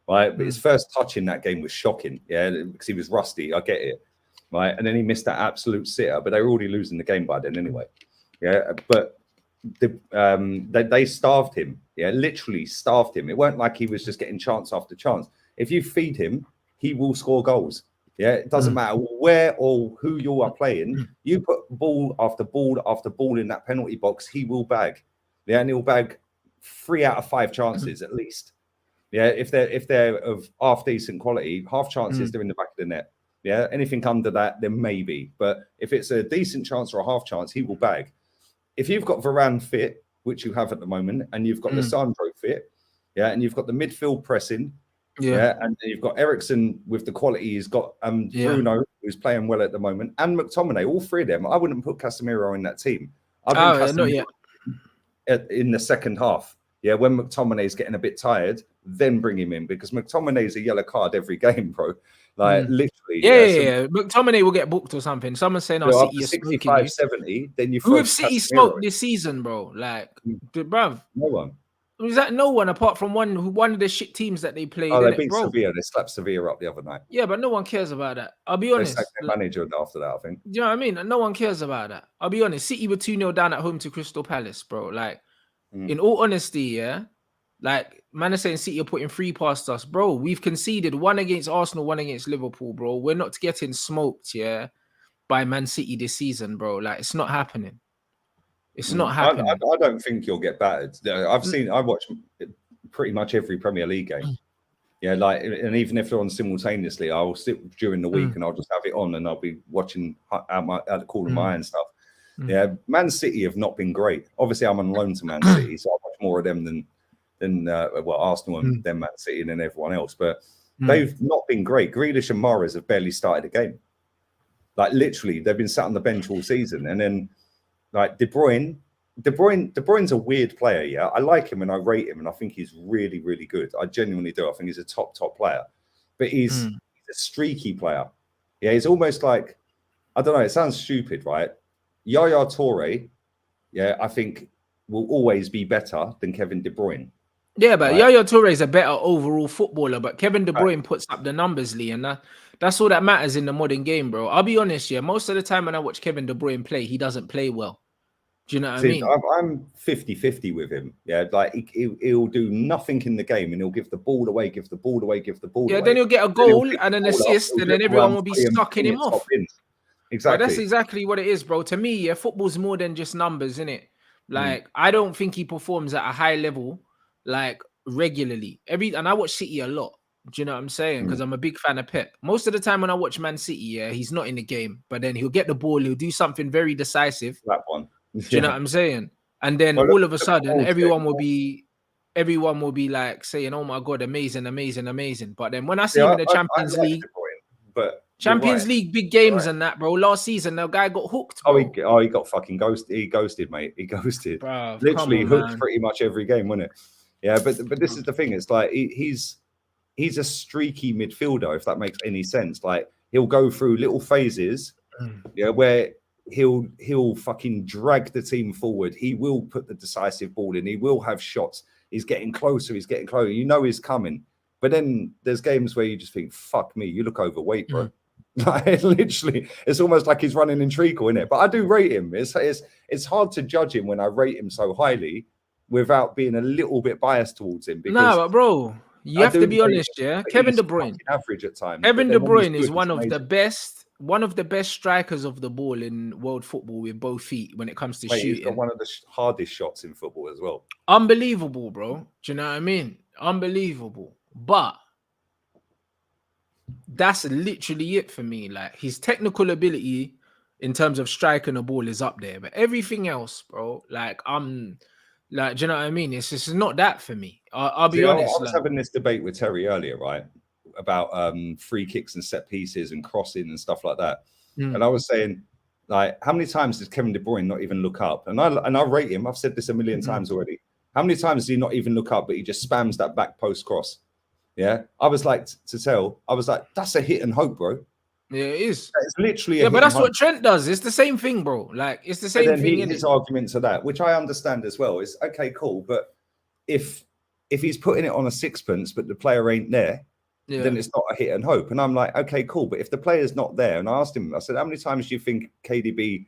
right? But his first touch in that game was shocking, because he was rusty. I get it. Right, and then he missed that absolute sitter, but they were already losing the game by then anyway. But they starved him. Literally starved him. It weren't like he was just getting chance after chance. If you feed him, he will score goals. It doesn't matter where or who you are playing. You put ball after ball after ball in that penalty box, he will bag. And he'll bag 3 out of 5 chances at least. If they're of half decent quality, half chances they're in the back of the net. Anything under that, then maybe. But if it's a decent chance or a half chance, he will bag. If you've got Varane fit, which you have at the moment, and you've got Lissandro fit, and you've got the midfield pressing, and you've got Eriksen with the quality he's got, Bruno, who's playing well at the moment, and McTominay, all 3 of them. I wouldn't put Casemiro in that team. Not yet. In the second half. When McTominay's getting a bit tired, then bring him in, because McTominay's a yellow card every game, bro. Like literally. McTominay will get booked or something. Someone's saying, City is 65, 70, then you who have City smoked this season, bro? Like, bruv. No one. Was that no one apart from one of the shit teams that they played? Oh, they innit, beat bro? Sevilla. They slapped Sevilla up the other night. Yeah, but no one cares about that. I'll be They honest. sacked their manager after that, I think. Do you know what I mean? No one cares about that. I'll be honest. City were 2-0 down at home to Crystal Palace, bro. Like, in all honesty, yeah, like, man is saying City are putting 3 past us, bro. We've conceded 1 against Arsenal, 1 against Liverpool, bro. We're not getting smoked, yeah, by Man City this season, bro. Like, it's not happening. It's not happening. I don't think you'll get battered. I watch pretty much every Premier League game. Yeah, like, and even if they're on simultaneously, I'll sit during the week and I'll just have it on and I'll be watching out the corner of my eye and stuff. Yeah, Man City have not been great. Obviously, I'm on loan to Man City, so I watch more of them than Arsenal and then Man City and then everyone else. But they've not been great. Grealish and Mahrez have barely started a game. Like, literally, they've been sat on the bench all season. And then, like, De Bruyne's a weird player. Yeah, I like him and I rate him, and I think he's really, really good. I genuinely do. I think he's a top player. But he's a streaky player. Yeah, he's almost like, I don't know. It sounds stupid, right? Yaya Toure, yeah, I think will always be better than Kevin De Bruyne. Yeah, but right? Yaya Toure is a better overall footballer, but Kevin De Bruyne puts up the numbers, Lee, and that's all that matters in the modern game, bro. I'll be honest, yeah, most of the time when I watch Kevin De Bruyne play, he doesn't play well. Do you know what I mean? I'm 50-50 with him. Yeah, like he'll do nothing in the game and he'll give the ball away, give the ball away. Yeah, then he'll get a goal and an assist, and then everyone will be sucking him off. Exactly. But that's exactly what it is, bro. To me, yeah, football's more than just numbers, innit? Like, I don't think he performs at a high level, like, regularly. And I watch City a lot. Do you know what I'm saying? Because I'm a big fan of Pep. Most of the time when I watch Man City, yeah, he's not in the game, but then he'll get the ball, he'll do something very decisive. That one. Do you know what I'm saying? And then all of a sudden, everyone will be like saying, "Oh my God, amazing, amazing, amazing." But then when I see him in the Champions League, Champions League big games and that, bro. Last season, the guy got hooked. Bro. He got fucking ghosted. He ghosted, mate. He ghosted. Bro, literally hooked pretty much every game, wasn't it? Yeah, but this is the thing. It's like he's a streaky midfielder, if that makes any sense. Like, he'll go through little phases, yeah, where he'll fucking drag the team forward. He will put the decisive ball in. He will have shots. He's getting closer. You know he's coming. But then there's games where you just think, fuck me, you look overweight, bro. Like, literally, it's almost like he's running in treacle, innit? But I do rate him. It's hard to judge him when I rate him so highly without being a little bit biased towards him. Because no, but bro, you have to be honest, yeah. Kevin De Bruyne, average at times. Kevin De Bruyne is one of the best strikers of the ball in world football with both feet when it comes to shooting. He's got one of the hardest shots in football as well. Unbelievable, bro. Do you know what I mean? Unbelievable. But that's literally it for me. Like, his technical ability in terms of striking a ball is up there, but everything else, bro, like, do you know what I mean? It's just not that for me. I'll be honest. I was having this debate with Terry earlier, right, about free kicks and set pieces and crossing and stuff like that. And I was saying, like, how many times does Kevin De Bruyne not even look up? And I rate him. I've said this a million times already. How many times does he not even look up, but he just spams that back post cross? Yeah, I was like, that's a hit and hope, bro. Yeah, it is. It's literally but that's what Trent does. It's the same thing, bro. Like, it's the same thing. His argument to that, which I understand as well, is okay, cool. But if he's putting it on a sixpence, but the player ain't there, then it's not a hit and hope. And I'm like, okay, cool. But if the player's not there, and I asked him, I said, how many times do you think KDB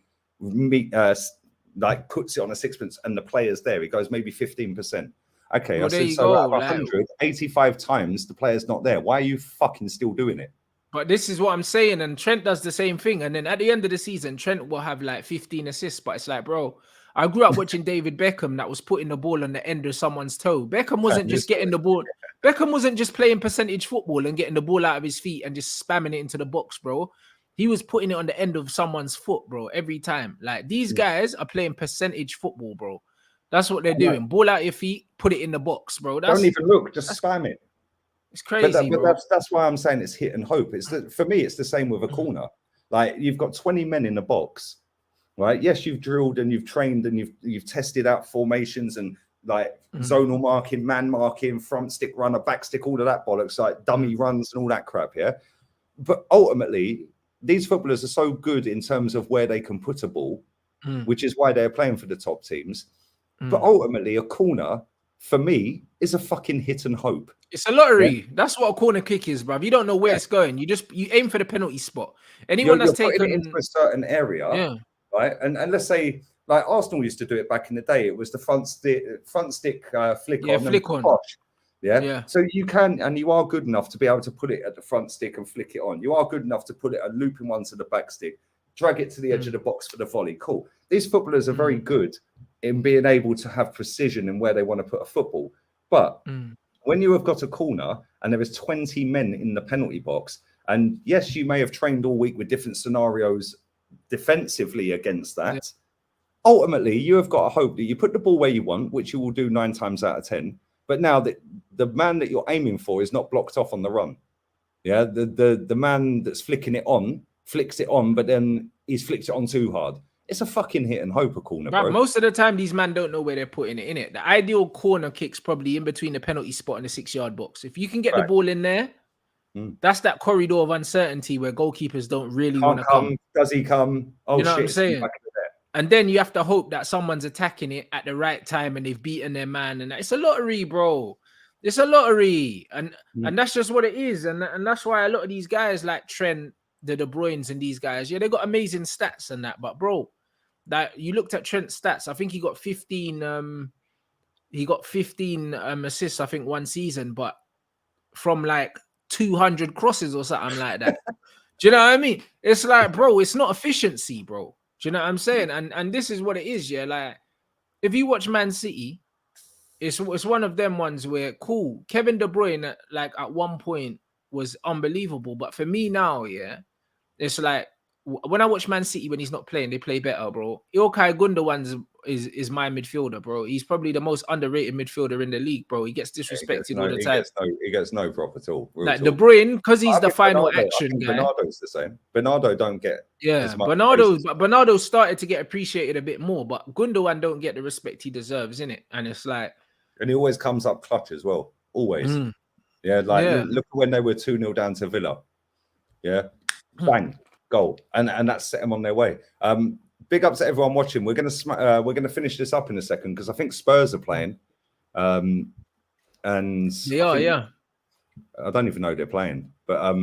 like puts it on a sixpence and the player's there? He goes, maybe 15%. Okay, well, I said, so out of 100, 85 times the player's not there. Why are you fucking still doing it? But this is what I'm saying, and Trent does the same thing. And then at the end of the season, Trent will have like 15 assists. But it's like, bro, I grew up watching David Beckham that was putting the ball on the end of someone's toe. Beckham wasn't just getting the ball. Beckham wasn't just playing percentage football and getting the ball out of his feet and just spamming it into the box, bro. He was putting it on the end of someone's foot, bro, every time. Like, these guys are playing percentage football, bro. That's what they're doing. Ball out your feet, put it in the box, bro. Don't even look, just spam it. It's crazy, but that's why I'm saying it's hit and hope. For me, it's the same with a corner. Like, you've got 20 men in the box, right? Yes, you've drilled and you've trained and you've tested out formations and like zonal marking, man marking, front stick runner, back stick, all of that bollocks, like dummy runs and all that crap, yeah? But ultimately, these footballers are so good in terms of where they can put a ball, which is why they're playing for the top teams. But ultimately, a corner, for me, is a fucking hit and hope. It's a lottery. Yeah? That's what a corner kick is, bruv. You don't know where it's going. You aim for the penalty spot. Anyone that's taken it into a certain area, right? And let's say, like Arsenal used to do it back in the day. It was the front stick flick on. Flick on. Yeah. So you can, and you are good enough to be able to put it at the front stick and flick it on. You are good enough to put it a looping one to the back stick, drag it to the edge of the box for the volley. Cool. These footballers are very good in being able to have precision in where they want to put a football. But when you have got a corner and there is 20 men in the penalty box, and yes, you may have trained all week with different scenarios defensively against that. Yeah. Ultimately, you have got to hope that you put the ball where you want, which you will do 9 times out of 10. But now that the man that you're aiming for is not blocked off on the run. Yeah, the man that's flicking it on flicks it on, but then he's flicked it on too hard. It's a fucking hit and hope, a corner, bro. Most of the time, these men don't know where they're putting it in it. The ideal corner kick's probably in between the penalty spot and the 6-yard box. If you can get the ball in there, that's that corridor of uncertainty where goalkeepers don't really want to come. Does he come? Oh, you know what I'm saying? And then you have to hope that someone's attacking it at the right time and they've beaten their man. And it's a lottery, bro. It's a lottery. And that's just what it is. And that's why a lot of these guys like Trent, the De Bruynes and these guys, they got amazing stats and that. But, bro, that you looked at Trent's stats, I think he got 15 assists, I think, one season, but from like 200 crosses or something like that. Do you know what I mean? It's like, bro, it's not efficiency, bro. Do you know what I'm saying? And this is what it is, yeah. Like, if you watch Man City, it's one of them ones where, cool, Kevin De Bruyne, like, at one point was unbelievable. But for me now, yeah, it's like, when I watch Man City when he's not playing, they play better, bro. Ilkay Gundogan is my midfielder, bro. He's probably the most underrated midfielder in the league, bro. He gets disrespected all the time. He gets no prop at all. Like De Bruyne, because he's the final action guy. Bernardo's the same. Bernardo don't get as much Bernardo started to get appreciated a bit more, but Gundogan don't get the respect he deserves, innit? And it's like, and he always comes up clutch as well. Always. Look at when they were 2-0 down to Villa. Yeah. Bang. Goal, and that set them on their way. Big up to everyone watching. We're gonna finish this up in a second because I think Spurs are playing, and they are. I don't even know they're playing, but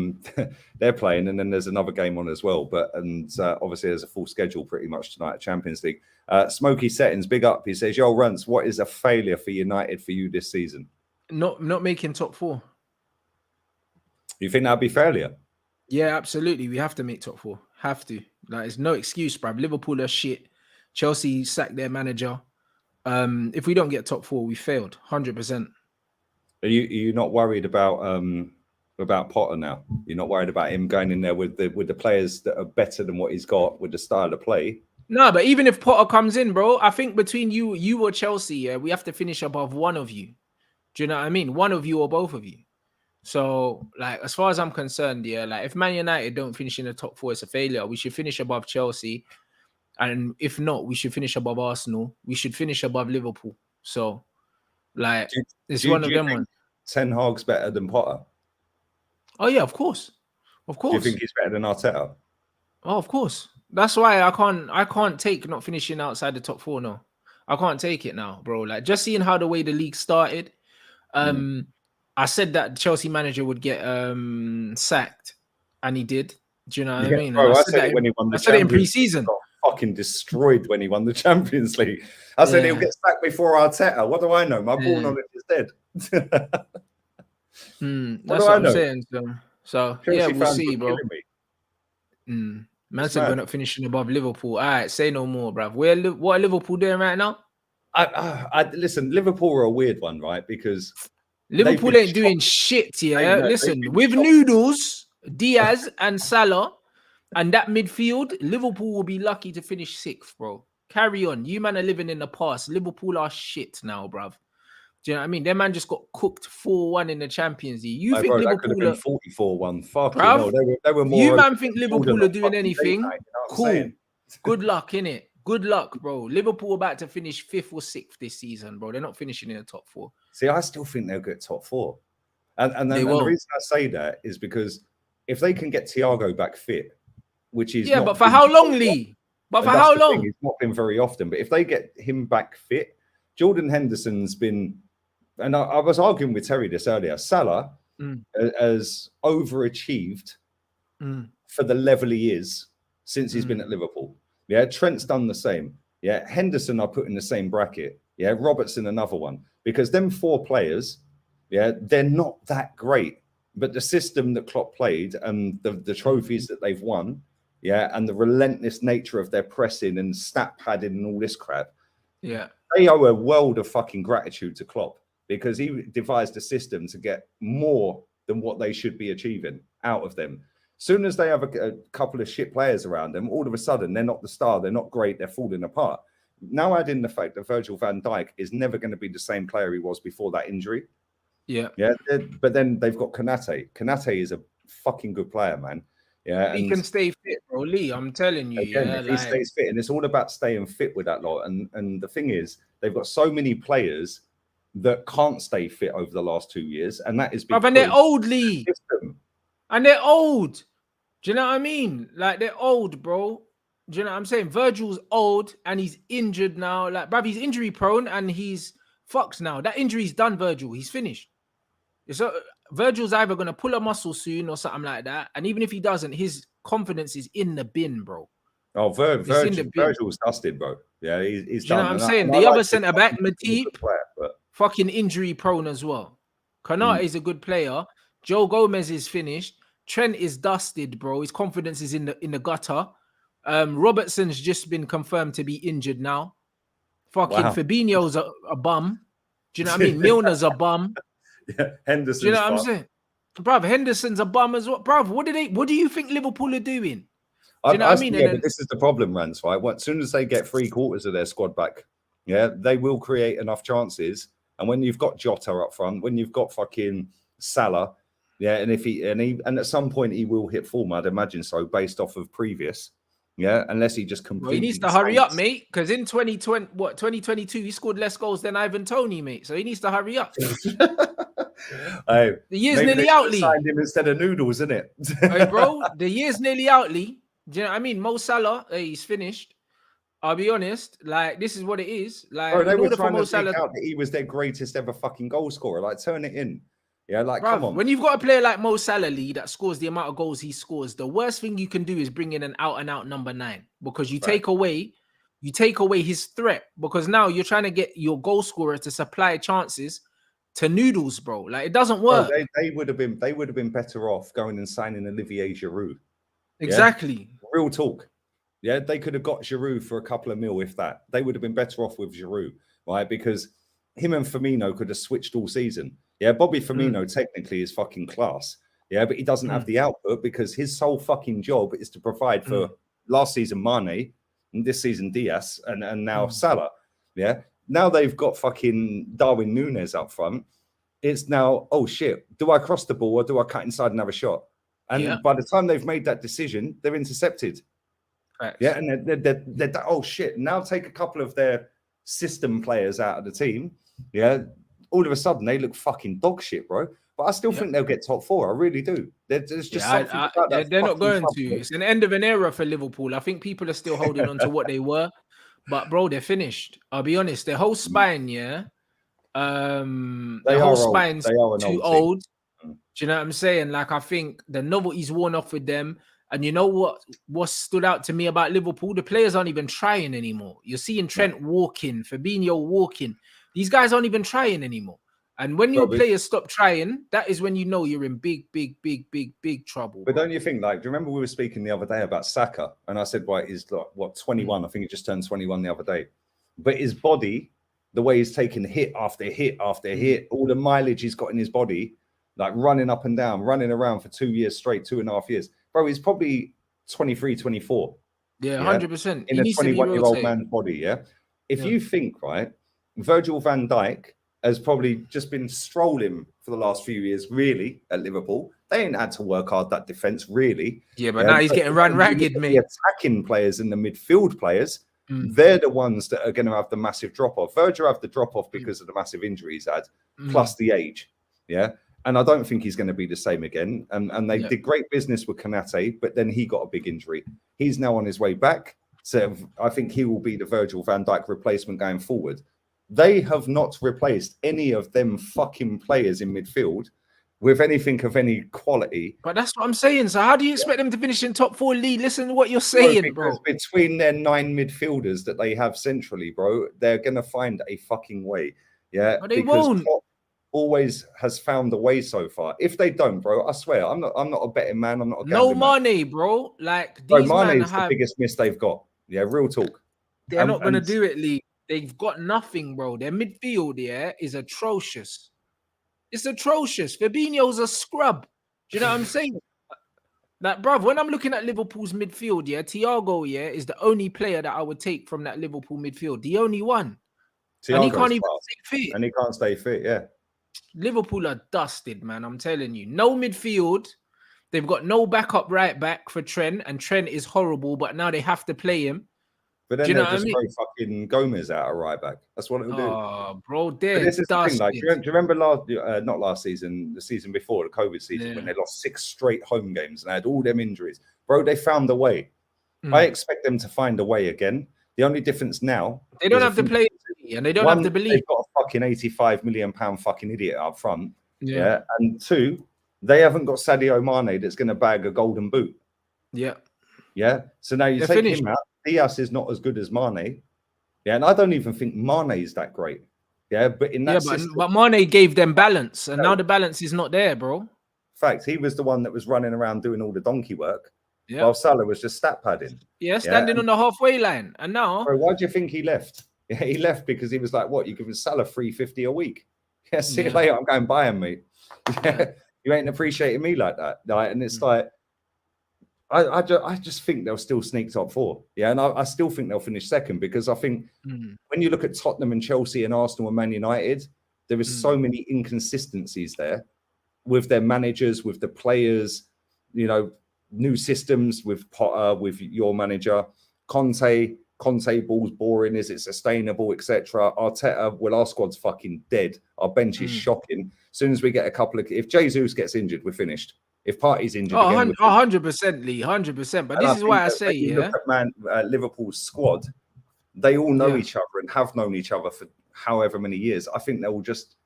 they're playing, and then there's another game on as well. But obviously there's a full schedule pretty much tonight at Champions League. Smoky Settings, big up. He says, "Yo, Runts, what is a failure for United for you this season?" Not making top 4. You think that'd be failure? Yeah, absolutely. We have to make top 4. Have to. Like, it's no excuse, bruv. Liverpool are shit. Chelsea sacked their manager. If we don't get top 4, we failed. 100%. Are you not worried about Potter now? You're not worried about him going in there with the players that are better than what he's got with the style of play? No, but even if Potter comes in, bro, I think between you or Chelsea, we have to finish above one of you. Do you know what I mean? One of you or both of you. So, like, as far as I'm concerned, like, if Man United don't finish in the top 4, it's a failure. We should finish above Chelsea. And if not, we should finish above Arsenal. We should finish above Liverpool. So, like, it's one of them ones. Ten Hag's better than Potter? Oh, yeah, of course. Of course. Do you think he's better than Arteta? Oh, of course. That's why I can't take not finishing outside the top 4, no. I can't take it now, bro. Like, just seeing how the way the league started, I said that the Chelsea manager would get sacked, and he did. Do you know what I mean? Bro, I said it when he won the Champions League. I said it in pre-season. Got fucking destroyed when he won the Champions League. I said he'll get sacked before Arteta. What do I know? My ball knowledge is dead. That's what I'm saying. So yeah, we'll see, bro. Man said we're not finishing above Liverpool. All right, say no more, bruv. What are Liverpool doing right now? Listen, Liverpool are a weird one, right? Because Liverpool ain't doing shit, Listen, with Noodles, Diaz, and Salah, and that midfield, Liverpool will be lucky to finish 6th, bro. Carry on. You man are living in the past. Liverpool are shit now, bruv. Do you know what I mean? Their man just got cooked 4-1 in the Champions League. You think Liverpool are 44-1? Fuck, bruv, they were more. You man think Liverpool are doing anything? Cool. Good luck, innit? Good luck, bro. Liverpool about to finish 5th or 6th this season, bro. They're not finishing in the top 4. See, I still think they'll get top 4. And the reason I say that is because if they can get Thiago back fit, which is but for how long, Lee? But for how long? It's not been very often. But if they get him back fit, Jordan Henderson's been and I was arguing with Terry this earlier. Salah has overachieved for the level he is since he's been at Liverpool. Yeah, Trent's done the same. Yeah, Henderson I put in the same bracket. Yeah, Robertson another one, because them 4 players, yeah, they're not that great. But the system that Klopp played and the trophies that they've won, yeah, and the relentless nature of their pressing and stat padding and all this crap, yeah, they owe a world of fucking gratitude to Klopp, because he devised a system to get more than what they should be achieving out of them. Soon as they have a couple of shit players around them, all of a sudden they're not the star, they're not great, they're falling apart. Now add in the fact that Virgil van Dijk is never going to be the same player he was before that injury. Yeah. But then they've got Konate. Konate is a fucking good player, man. Yeah, he can stay fit, bro. Lee, I'm telling you. Again, if he stays fit, and it's all about staying fit with that lot. And the thing is, they've got so many players that can't stay fit over the last 2 years, and that is because and they're old, Lee. And they're old. Do you know what I mean? Like, they're old, bro. Do you know what I'm saying? Virgil's old and he's injured now. Like, bruv, he's injury prone and he's fucked now. That injury's done, Virgil. He's finished. So Virgil's either going to pull a muscle soon or something like that. And even if he doesn't, his confidence is in the bin, bro. Oh, Virgil's dusted, bro. Yeah, he's done. You know what I'm saying? The other centre-back, Matip, fucking injury prone as well. Konate is a good player. Joe Gomez is finished. Trent is dusted, bro. His confidence is in the gutter. Robertson's just been confirmed to be injured now. Fucking Fabinho's a bum. Do you know what I mean? Milner's a bum. Yeah, Henderson's. Do you know what I'm saying? Bruv, Henderson's a bum as well. Bruv, what do you think Liverpool are doing? Do you know what I mean? Yeah, but this is the problem, Rance, right? As soon as they get 3/4 of their squad back, yeah, they will create enough chances. And when you've got Jota up front, when you've got fucking Salah, yeah, and at some point he will hit form, I'd imagine so, based off of previous. Yeah, unless he just completely. Well, he needs to hurry up, mate, because in 2022, he scored less goals than Ivan Toney, mate. So he needs to hurry up. The year's nearly out, Lee. Signed him instead of Noodles, isn't it? Hey, bro, the year's nearly out, Lee. Do you know what I mean? Mo Salah, he's finished. I'll be honest, like, this is what it is. Like, bro, they were trying to make out that he was their greatest ever fucking goal scorer. Like, turn it in. Yeah, like, bruv, come on. When you've got a player like Mo Salah, Lee, that scores the amount of goals he scores, the worst thing you can do is bring in an out-and-out number 9, because you take away his threat, because now you're trying to get your goal scorer to supply chances to Noodles, bro. Like, it doesn't work. Bro, they would have been better off going and signing Olivier Giroud. Exactly. Yeah? Real talk. Yeah, they could have got Giroud for a couple of mil, if that. They would have been better off with Giroud, right? Because him and Firmino could have switched all season. Yeah, Bobby Firmino technically is fucking class. Yeah, but he doesn't have the output because his sole fucking job is to provide for last season Mane and this season Diaz and now Salah. Yeah, now they've got fucking Darwin Núñez up front. It's now, oh shit, do I cross the ball or do I cut inside and have a shot? And by the time they've made that decision, they're intercepted. Right. Yeah, and they're oh shit. Now take a couple of their system players out of the team. Yeah. All of a sudden, they look fucking dog shit, bro. But I still think they'll get top 4. I really do. There's just something about that. They're not going to. It's an end of an era for Liverpool. I think people are still holding on to what they were. But, bro, they're finished. I'll be honest. Their whole spine, their whole spine's too old. Do you know what I'm saying? Like, I think the novelty's worn off with them. And you know what stood out to me about Liverpool? The players aren't even trying anymore. You're seeing Trent walking, Fabinho walking. These guys aren't even trying anymore. And when your players stop trying, that is when you know you're in big trouble. But don't you think, like, do you remember we were speaking the other day about Saka? And I said, well, he's like, what, 21? I think he just turned 21 the other day. But his body, the way he's taking hit after hit after hit, all the mileage he's got in his body, like running up and down, running around for 2 years straight, 2.5 years. Bro, he's probably 23, 24. Yeah, 100%. In a 21-year-old man's body, yeah? If you think, right, Virgil van Dijk has probably just been strolling for the last few years, really, at Liverpool. They ain't had to work hard, that defence, really. Yeah, but now he's getting run ragged, mate. The attacking players and the midfield players, they're the ones that are going to have the massive drop-off. Virgil have the drop-off because of the massive injuries he's had, plus the age, yeah? And I don't think he's going to be the same again. And they did great business with Konate, but then he got a big injury. He's now on his way back. So I think he will be the Virgil van Dijk replacement going forward. They have not replaced any of them fucking players in midfield with anything of any quality. But that's what I'm saying. So how do you expect them to finish in top 4 league? Listen to what you're saying, bro. Between their 9 midfielders that they have centrally, bro, they're gonna find a fucking way. Yeah, but they won't. Klopp always has found a way so far. If they don't, bro, I swear, I'm not a betting man. I'm not a gambling man. Mane, bro. Like these Mane is the biggest miss they've got. Yeah, real talk. They're not gonna do it, Lee. They've got nothing, bro. Their midfield, yeah, is atrocious. It's atrocious. Fabinho's a scrub. Do you know what I'm saying? Like, bruv, when I'm looking at Liverpool's midfield, yeah, Thiago, yeah, is the only player that I would take from that Liverpool midfield. The only one. And he can't even stay fit. And he can't stay fit, yeah. Liverpool are dusted, man. I'm telling you. No midfield. They've got no backup right back for Trent, and Trent is horrible, but now they have to play him. But then they'll just throw fucking Gomez out of right back. That's what it'll do. Oh, bro, this is the thing. Like, do you remember not last season, the season before, the COVID season, when they lost 6 straight home games and they had all them injuries? Bro, they found a way. I expect them to find a way again. The only difference now, they don't have to play, and they don't have to believe. They've got a fucking £85 million fucking idiot up front. Yeah. And 2, they haven't got Sadio Mane that's going to bag a golden boot. Yeah. Yeah. So now you take him out. Diaz is not as good as Mane. Yeah, and I don't even think Mane is that great. Yeah, but in that system, but Mane gave them balance, and now the balance is not there, bro. In fact, he was the one that was running around doing all the donkey work, while Salah was just stat padding. Yeah, standing on the halfway line. And now, bro, why do you think he left? Yeah, he left because he was like, "What? You giving Salah $350 a week? Yeah, see you later. I'm going buying me. Yeah, you ain't appreciating me like that." Like, and it's like. I just think they'll still sneak top 4. Yeah, and I still think they'll finish second because I think when you look at Tottenham and Chelsea and Arsenal and Man United, there is so many inconsistencies there with their managers, with the players, you know, new systems with Potter, with your manager, Conte ball's boring, is it sustainable, etc. Arteta, well, our squad's fucking dead. Our bench is shocking. As soon as we get a couple of, if Jesus gets injured, we're finished. If Partey's injured, 100%, Lee, 100%. But this is why I say, look at Liverpool's squad, they all know each other and have known each other for however many years. I think they will just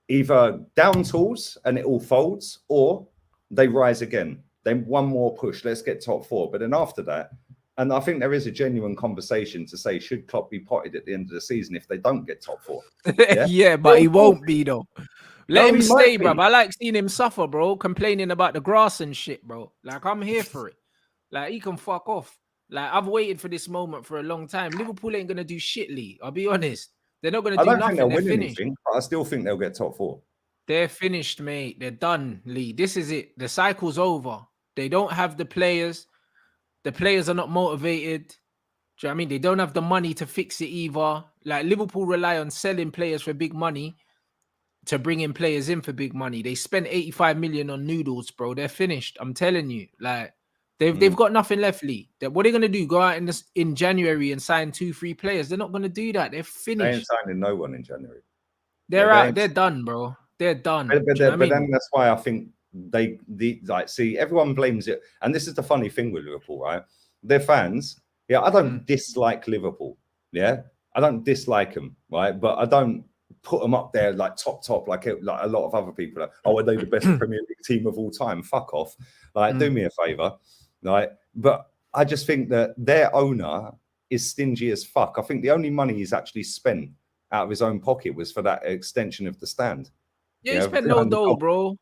either down tools and it all folds, or they rise again. Then one more push, let's get top 4. But then after that, and I think there is a genuine conversation to say, should Klopp be potted at the end of the season if they don't get top 4? Yeah, but he won't be though. Let him stay, bro. I like seeing him suffer, bro. Complaining about the grass and shit, bro. Like, I'm here for it. Like, he can fuck off. Like, I've waited for this moment for a long time. Liverpool ain't gonna do shit, Lee. I'll be honest. They're not gonna do nothing. They're finished. Anything, but I still think they'll get top 4. They're finished, mate. They're done, Lee. This is it. The cycle's over. They don't have the players. The players are not motivated. Do you know what I mean? They don't have the money to fix it either. Like, Liverpool rely on selling players for big money to bring in players in for big money. They spent 85 million on noodles, bro. They're finished. I'm telling you. Like, they've got nothing left, Lee. What are they gonna do? Go out in January and sign 2-3 players? They're not gonna do that. They're finished. They ain't signing no one in January. They're out. They're done, bro. They're done. But then that's why I think see, everyone blames it. And this is the funny thing with Liverpool, right? Their fans. Yeah, I don't dislike Liverpool. Yeah, I don't dislike them, right? But I don't put them up there like top like a lot of other people. Like, oh, are they the best Premier League team of all time? Fuck off. Like, do me a favor. Like, but I just think that their owner is stingy as fuck. I think the only money he's actually spent out of his own pocket was for that extension of the stand. Yeah, he spent no dough, bro.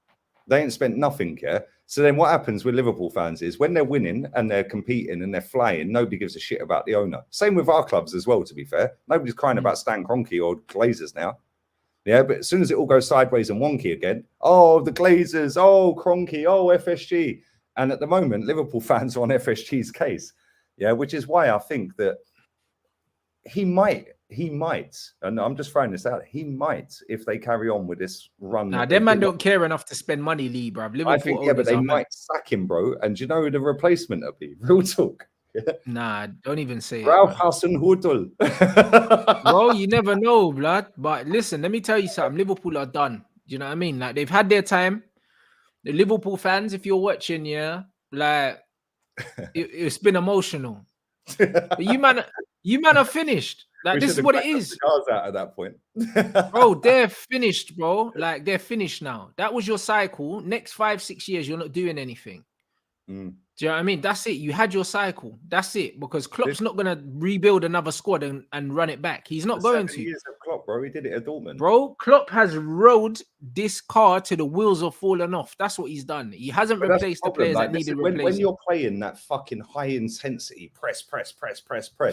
They ain't spent nothing, yeah. So then what happens with Liverpool fans is when they're winning and they're competing and they're flying, nobody gives a shit about the owner. Same with our clubs as well, to be fair. Nobody's crying about Stan Kroenke or Glazers now. Yeah, but as soon as it all goes sideways and wonky again, oh, the Glazers, oh, Kroenke, oh, FSG. And at the moment, Liverpool fans are on FSG's case. Yeah, which is why I think that he might, and I'm just throwing this out, he might, if they carry on with this run. Nah, them man don't care enough to spend money, Lee, bro. Liverpool, I think, yeah, but they might sack him, bro. And do you know who the replacement will be? Real talk. Nah, don't even say Ralph Hasenhüttl. Bro, you never know, blood. But listen, let me tell you something. Liverpool are done. Do you know what I mean? Like, they've had their time. The Liverpool fans, if you're watching, yeah, like, it's been emotional. But you man are finished. Like, this is what it is. Cigars out at that point. Bro, they're finished, bro. Like, they're finished now. That was your cycle. Next 5-6 years, you're not doing anything. Do you know what I mean? That's it. You had your cycle. That's it. Because Klopp's not gonna rebuild another squad and run it back. He's not going to. Years of Klopp, bro. He did it at Dortmund. Bro, Klopp has rode this car till the wheels have fallen off. That's what he's done. He hasn't replaced the players that needed replacing. When you're playing that fucking high intensity press,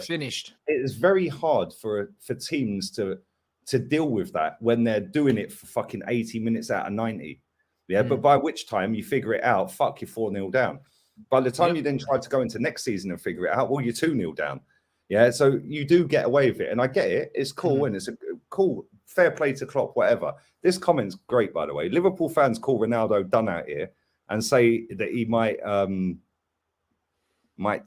finished. It is very hard for teams to deal with that when they're doing it for fucking 80 minutes out of 90. Yeah, but by which time you figure it out, fuck, you're 4-0 down. By the time you then try to go into next season and figure it out, well, you're 2-0 down. Yeah, so you do get away with it. And I get it. It's cool and it's a cool, fair play to Klopp, whatever. This comment's great, by the way. Liverpool fans call Ronaldo done out here and say that he might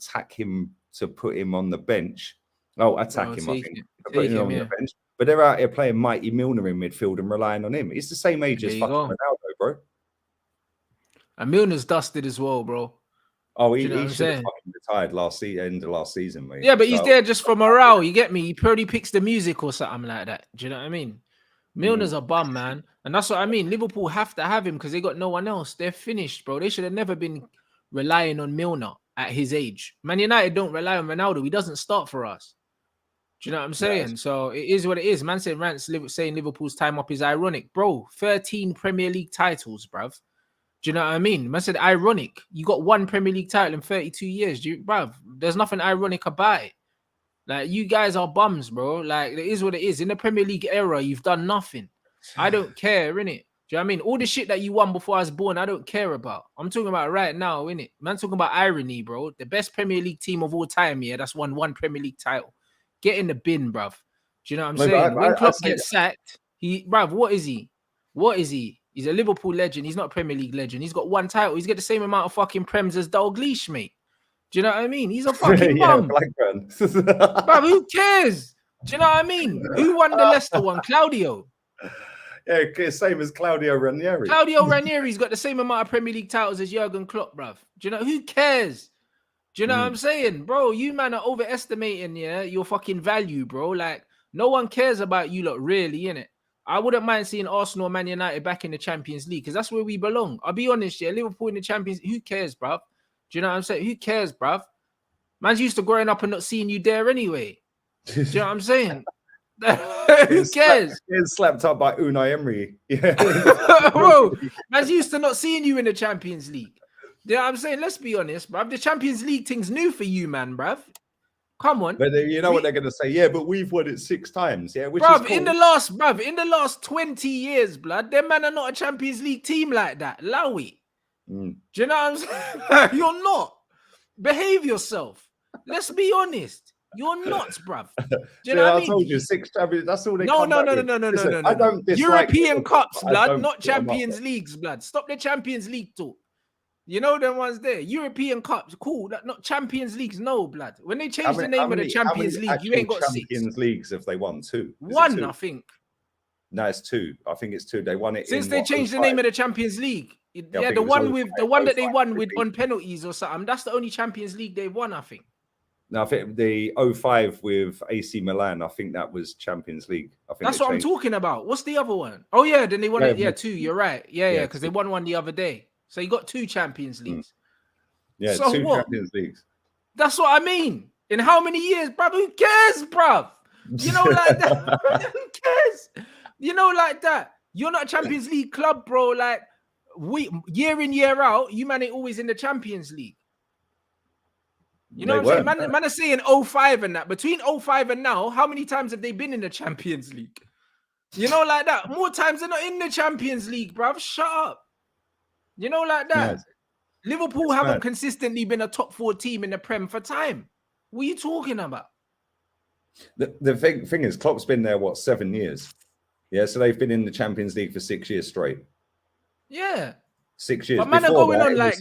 tack him to put him on the bench. Oh, attack him, I think. Put him on the bench. But they're out here playing Mighty Milner in midfield and relying on him. He's the same age as fucking Ronaldo, bro. And Milner's dusted as well, bro. Oh, he should have fucking retired end of last season, mate. Yeah, but he's there just for morale. You get me? He probably picks the music or something like that. Do you know what I mean? Milner's a bum, man. And that's what I mean. Liverpool have to have him because they got no one else. They're finished, bro. They should have never been relying on Milner at his age. Man United don't rely on Ronaldo. He doesn't start for us. Do you know what I'm saying? So it is what it is. Man said Rant's saying Liverpool's time up is ironic. Bro, 13 Premier League titles, bruv. Do you know what I mean? Man said ironic. You got 1 Premier League title in 32 years. Bruv, there's nothing ironic about it. Like, you guys are bums, bro. Like, it is what it is. In the Premier League era, you've done nothing. I don't care, innit? Do you know what I mean? All the shit that you won before I was born, I don't care about. I'm talking about right now, innit? Man, talking about irony, bro. The best Premier League team of all time, yeah, that's won 1 Premier League title. Get in the bin, bruv. Do you know what I'm saying? When Klopp gets sacked, bruv, what is he? What is he? He's a Liverpool legend. He's not a Premier League legend. He's got 1 title. He's got the same amount of fucking prems as Dalglish, mate. Do you know what I mean? He's a fucking bum. Bruv, who cares? Do you know what I mean? Who won the Leicester one? Claudio. Yeah, same as Claudio Ranieri. Claudio Ranieri's got the same amount of Premier League titles as Jurgen Klopp, bruv. Do you know? Who cares? Do you know what I'm saying? Bro, you man are overestimating, your fucking value, bro. Like, no one cares about you lot, really, innit? I wouldn't mind seeing Arsenal or Man United back in the Champions League because that's where we belong. I'll be honest, Liverpool in the Champions League, who cares, bruv? Do you know what I'm saying? Who cares, bruv? Man's used to growing up and not seeing you there anyway. Do you know what I'm saying? Who cares? He's slapped up by Unai Emery. Yeah. Bro, man's used to not seeing you in the Champions League. You know what I'm saying? Let's be honest, bruv. The Champions League thing's new for you, man, bruv. Come on. But you know what they're going to say? Yeah, but we've won it 6 times. Yeah, which bruv, is cool. in the last 20 years, blood, them man are not a Champions League team like that. Lowy. Do you know what I'm saying? You're not. Behave yourself. Let's be honest. You're not, bruv. Do you know what I mean? told you 6 champions. That's all they. No. I don't dislike European Cups, blood, not Champions Leagues, blood. Stop the Champions League talk. You know them ones there. European Cups, cool. Not Champions Leagues, no, blood. When they change the name of the Champions League, you ain't got 6. Champions Leagues if they won 2. 1, I think. No, it's 2. I think it's 2. They won it since they changed the name of the Champions League. Yeah, the one that they won with on penalties or something. That's the only Champions League they've won, I think. No, I think the 05 with AC Milan, I think that was Champions League. I think that's what I'm talking about. What's the other one? Oh yeah, then they won it. Yeah, 2. You're right. Yeah, because they won one the other day. So you got 2 Champions Leagues. Yeah, so 2 Champions Leagues. That's what I mean. In how many years, bruv? Who cares, bruv? You know, like that. Who cares? You know, like that. You're not a Champions League club, bro. Like, year in, year out, you man ain't always in the Champions League. You know what I'm saying? Man are saying 05 and that. Between 05 and now, how many times have they been in the Champions League? You know, like that. More times they're not in the Champions League, bruv. Shut up. You know, like that. Yes. Liverpool haven't consistently been a top 4 team in the Prem for time. What are you talking about? The thing is, Klopp's been there, 7 years? Yeah, so they've been in the Champions League for 6 years straight. Yeah. 6 years. But man are going on like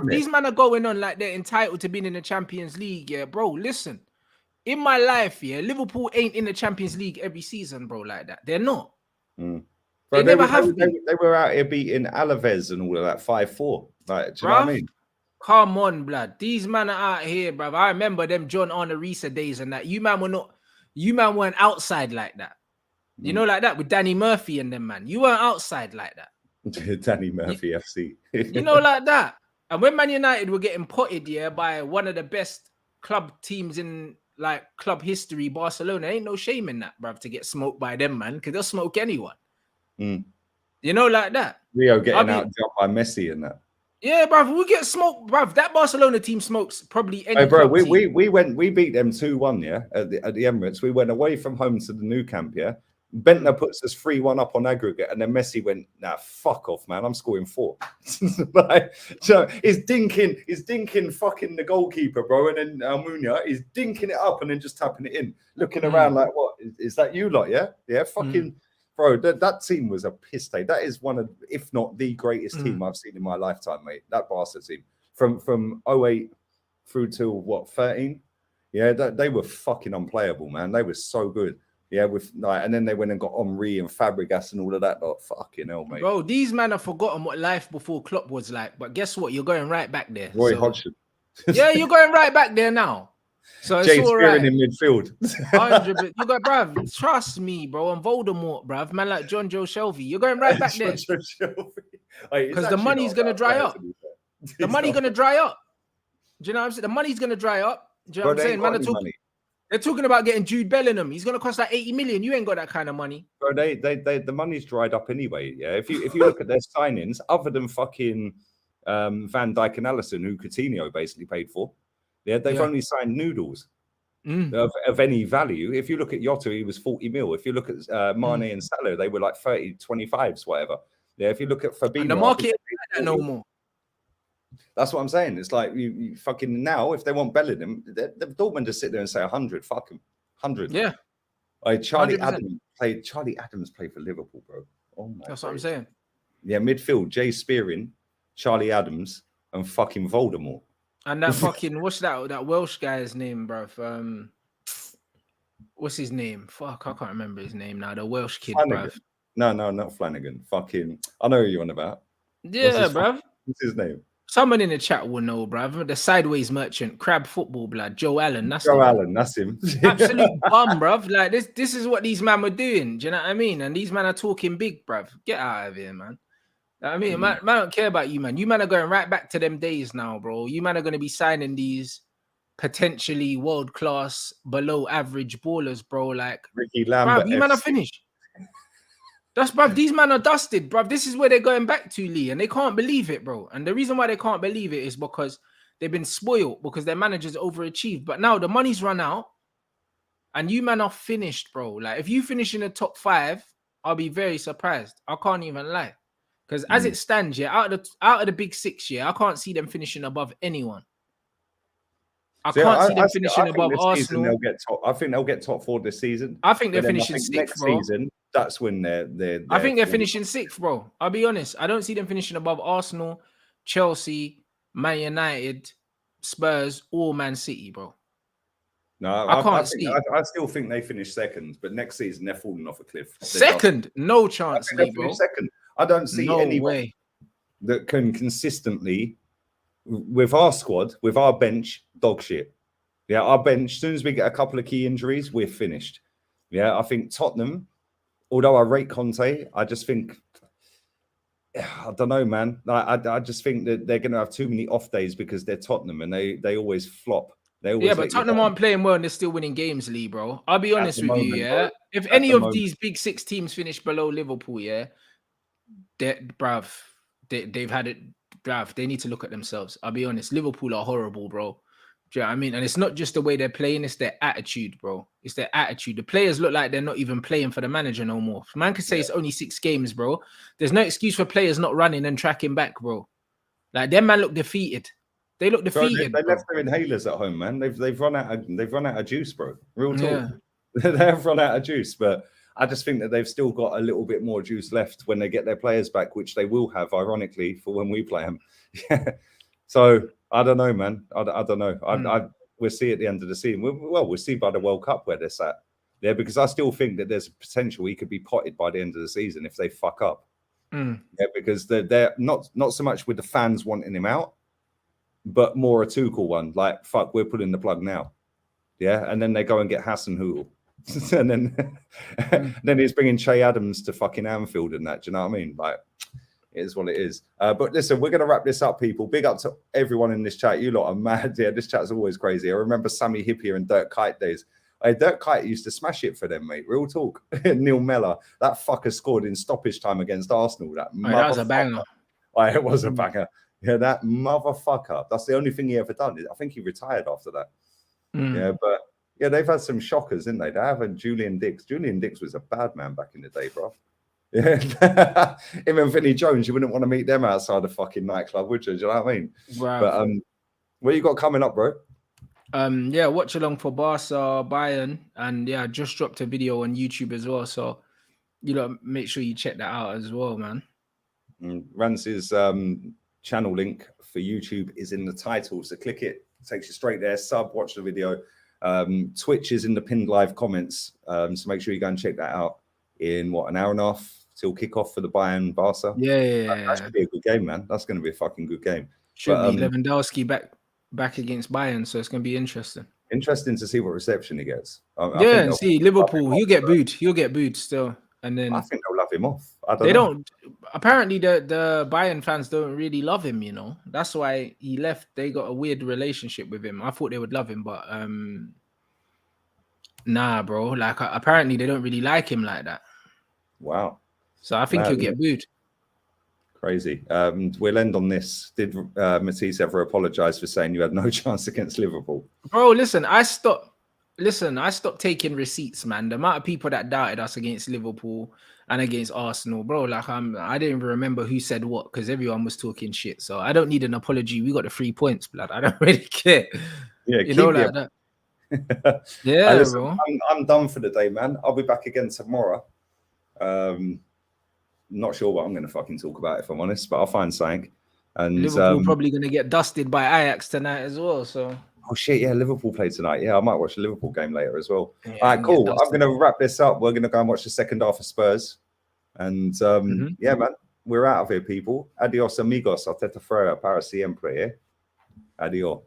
these men are going on like they're entitled to being in the Champions League. Yeah, bro, listen. In my life, Liverpool ain't in the Champions League every season, bro, like that. They're not. Bro, they were out here beating Alaves and all of that 5-4. Like, do you know what I mean? Come on, blood. These men are out here, bruv. I remember them John Arne Risa days and that. You man were not. You man weren't outside like that. You know, like that with Danny Murphy and them, man. You weren't outside like that. Danny Murphy FC. You know, like that. And when Man United were getting potted, yeah, by one of the best club teams in like club history, Barcelona, ain't no shame in that, bruv, to get smoked by them, man, because they'll smoke anyone. You know, like that. Rio getting out jumped by Messi and that. Yeah, bruv, we get smoked, bruv. That Barcelona team smokes probably any. Hey, bro, we beat them 2-1, yeah, at the Emirates. We went away from home to the new camp, yeah. Bentner puts us 3-1 up on aggregate, and then Messi went, nah, fuck off, man. I'm scoring 4. Like, so he's dinking fucking the goalkeeper, bro, and then Almunia is dinking it up and then just tapping it in, looking around like, what is that you lot? Yeah, fucking bro. That team was a piss take. That is one of, if not the greatest team I've seen in my lifetime, mate. That Barca team from 08 through to what 13. Yeah, they were fucking unplayable, man. They were so good. Yeah, with like, and then they went and got Henry and Fabregas and all of that. Like, fucking hell, mate. Bro, these men have forgotten what life before Klopp was like. But guess what? You're going right back there. Roy Hodgson. Yeah, you're going right back there now. So it's James all right. in midfield. 100. You got, bruv. Trust me, bro. And Voldemort, bruv. Man like John Joe Shelby. You're going right back there. Because the money's gonna dry up. The money's gonna dry up. Do you know what I'm saying? The money's gonna dry up. Do you know what I'm saying? Man, they're talking about getting Jude Bellingham. He's gonna cost like 80 million. You ain't got that kind of money. Bro, the money's dried up anyway. Yeah. If you look at their signings, other than fucking Van Dijk and Alisson, who Coutinho basically paid for, they've only signed noodles of any value. If you look at Jota, he was 40 mil. If you look at Mane and Salah, they were like 30, 25s, whatever. Yeah. If you look at Fabinho, and the market ain't like that no more. That's what I'm saying. It's like you fucking now, if they want Bellingham, the Dortmund just sit there and say 100. Fuck him, 100. Yeah. Like Charlie Adams played for Liverpool, bro. Oh my. That's what I'm saying. Yeah, midfield: Jay Spearing, Charlie Adams, and fucking Voldemort. And that fucking what's that Welsh guy's name, bro? What's his name? Fuck, I can't remember his name now. The Welsh kid, bro. No, not Flanagan. Fucking, I know who you're on about. Yeah, bro. What's his name? Someone in the chat will know, bruv. The sideways merchant, crab football blood, Joe Allen. That's him. Absolute bum, bruv. Like this is what these men were doing. Do you know what I mean? And these men are talking big, bruv. Get out of here, man. I mean, man don't care about you, man. You man are going right back to them days now, bro. You man are going to be signing these potentially world-class, below average ballers, bro. Like, Ricky Lambert, bruv, you man are finished. That's, bruv, these men are dusted, bruv. This is where they're going back to, Lee, and they can't believe it, bro. And the reason why they can't believe it is because they've been spoiled, because their managers overachieved. But now the money's run out, and you man are finished, bro. Like, if you finish in the top 5, I'll be very surprised. I can't even lie. Because as it stands, yeah, out of the big 6, yeah, I can't see them finishing above anyone. I can't see them finishing above Arsenal. I think they'll get top 4 this season. I think they're finishing 6th, bro. Season, that's when they're I think they're finishing 6th, bro. I'll be honest. I don't see them finishing above Arsenal, Chelsea, Man United, Spurs, or Man City, bro. No, I still think they finish 2nd, but next season they're falling off a cliff. Second? No chance, Lee, bro. Second. I don't see anyone that can consistently, with our squad, with our bench, dog shit. Yeah, our bench, as soon as we get a couple of key injuries, we're finished. Yeah, I think Tottenham, although I rate Conte, I just think, I don't know, man. I just think that they're going to have too many off days because they're Tottenham and they always flop. But Tottenham aren't playing well and they're still winning games, Lee, bro. I'll be honest with you, yeah. If any of these big 6 teams finish below Liverpool, yeah, they've had it, bruv. They need to look at themselves. I'll be honest. Liverpool are horrible, bro. Do you know what I mean? And it's not just the way they're playing, it's their attitude, bro. It's their attitude. The players look like they're not even playing for the manager no more. Man could say it's only 6 games, bro. There's no excuse for players not running and tracking back, bro. Like, them man look defeated. They look defeated. They left their inhalers at home, man. They've run out of juice, bro. Real talk. Yeah. They have run out of juice, but I just think that they've still got a little bit more juice left when they get their players back, which they will have, ironically, for when we play them. Yeah. So I don't know, man. I don't know. We'll see at the end of the season. We'll see by the World Cup where they're at. Yeah, because I still think that there's a potential he could be potted by the end of the season if they fuck up. Yeah, because they're not so much with the fans wanting him out, but more a Tuchel one. Like, fuck, we're pulling the plug now. Yeah, and then they go and get Hasenhüttl and then he's bringing Che Adams to fucking Anfield and that. Do you know what I mean? Like, it is what it is. But listen, we're going to wrap this up, people. Big up to everyone in this chat. You lot are mad. Yeah, this chat's always crazy. I remember Sammy Hippier and Dirk Kuyt days. Dirk Kuyt used to smash it for them, mate. Real talk. Neil Mellor, that fucker scored in stoppage time against Arsenal. That was a banger. It was a banger. Yeah, that motherfucker. That's the only thing he ever done. I think he retired after that. Yeah, but yeah, they've had some shockers, didn't they? They haven't. Julian Dix. Julian Dix was a bad man back in the day, bro. Yeah, him and Vinnie Jones. You wouldn't want to meet them outside a fucking nightclub, would you? Do you know what I mean? Wow. But what you got coming up, bro? Yeah, watch along for Barca, Bayern, and yeah, I just dropped a video on YouTube as well. So make sure you check that out as well, man. Rance's channel link for YouTube is in the title, so click it. Takes you straight there. Sub, watch the video. Twitch is in the pinned live comments, so make sure you go and check that out in an hour and a half till kickoff for the Bayern Barca. Yeah. That should be a good game, man. That's going to be a fucking good game. Should be Lewandowski back against Bayern, so it's going to be interesting. Interesting to see what reception he gets. And see Liverpool, he'll get booed. He'll get booed still, and then I think they'll love him off. They don't. Apparently, the Bayern fans don't really love him. That's why he left. They got a weird relationship with him. I thought they would love him, but nah, bro. Like apparently, they don't really like him like that. Wow. So I think he'll get booed. Crazy. We'll end on this. Did Matisse ever apologize for saying you had no chance against Liverpool? Bro, listen, I stopped taking receipts, man. The amount of people that doubted us against Liverpool and against Arsenal, bro, like I didn't even remember who said what because everyone was talking shit. So I don't need an apology. We got the 3 points, blood. I don't really care. Yeah, like that. Yeah, listen, bro. I'm done for the day, man. I'll be back again tomorrow. Not sure what I'm going to fucking talk about, if I'm honest, but I'll find something. And Liverpool probably going to get dusted by Ajax tonight as well. So. Oh shit! Yeah, Liverpool play tonight. Yeah, I might watch the Liverpool game later as well. Yeah, all right, cool. I'm going to wrap this up. We're going to go and watch the second half of Spurs. And yeah, man, we're out of here, people. Adios, amigos. I'll take a para siempre. Adios.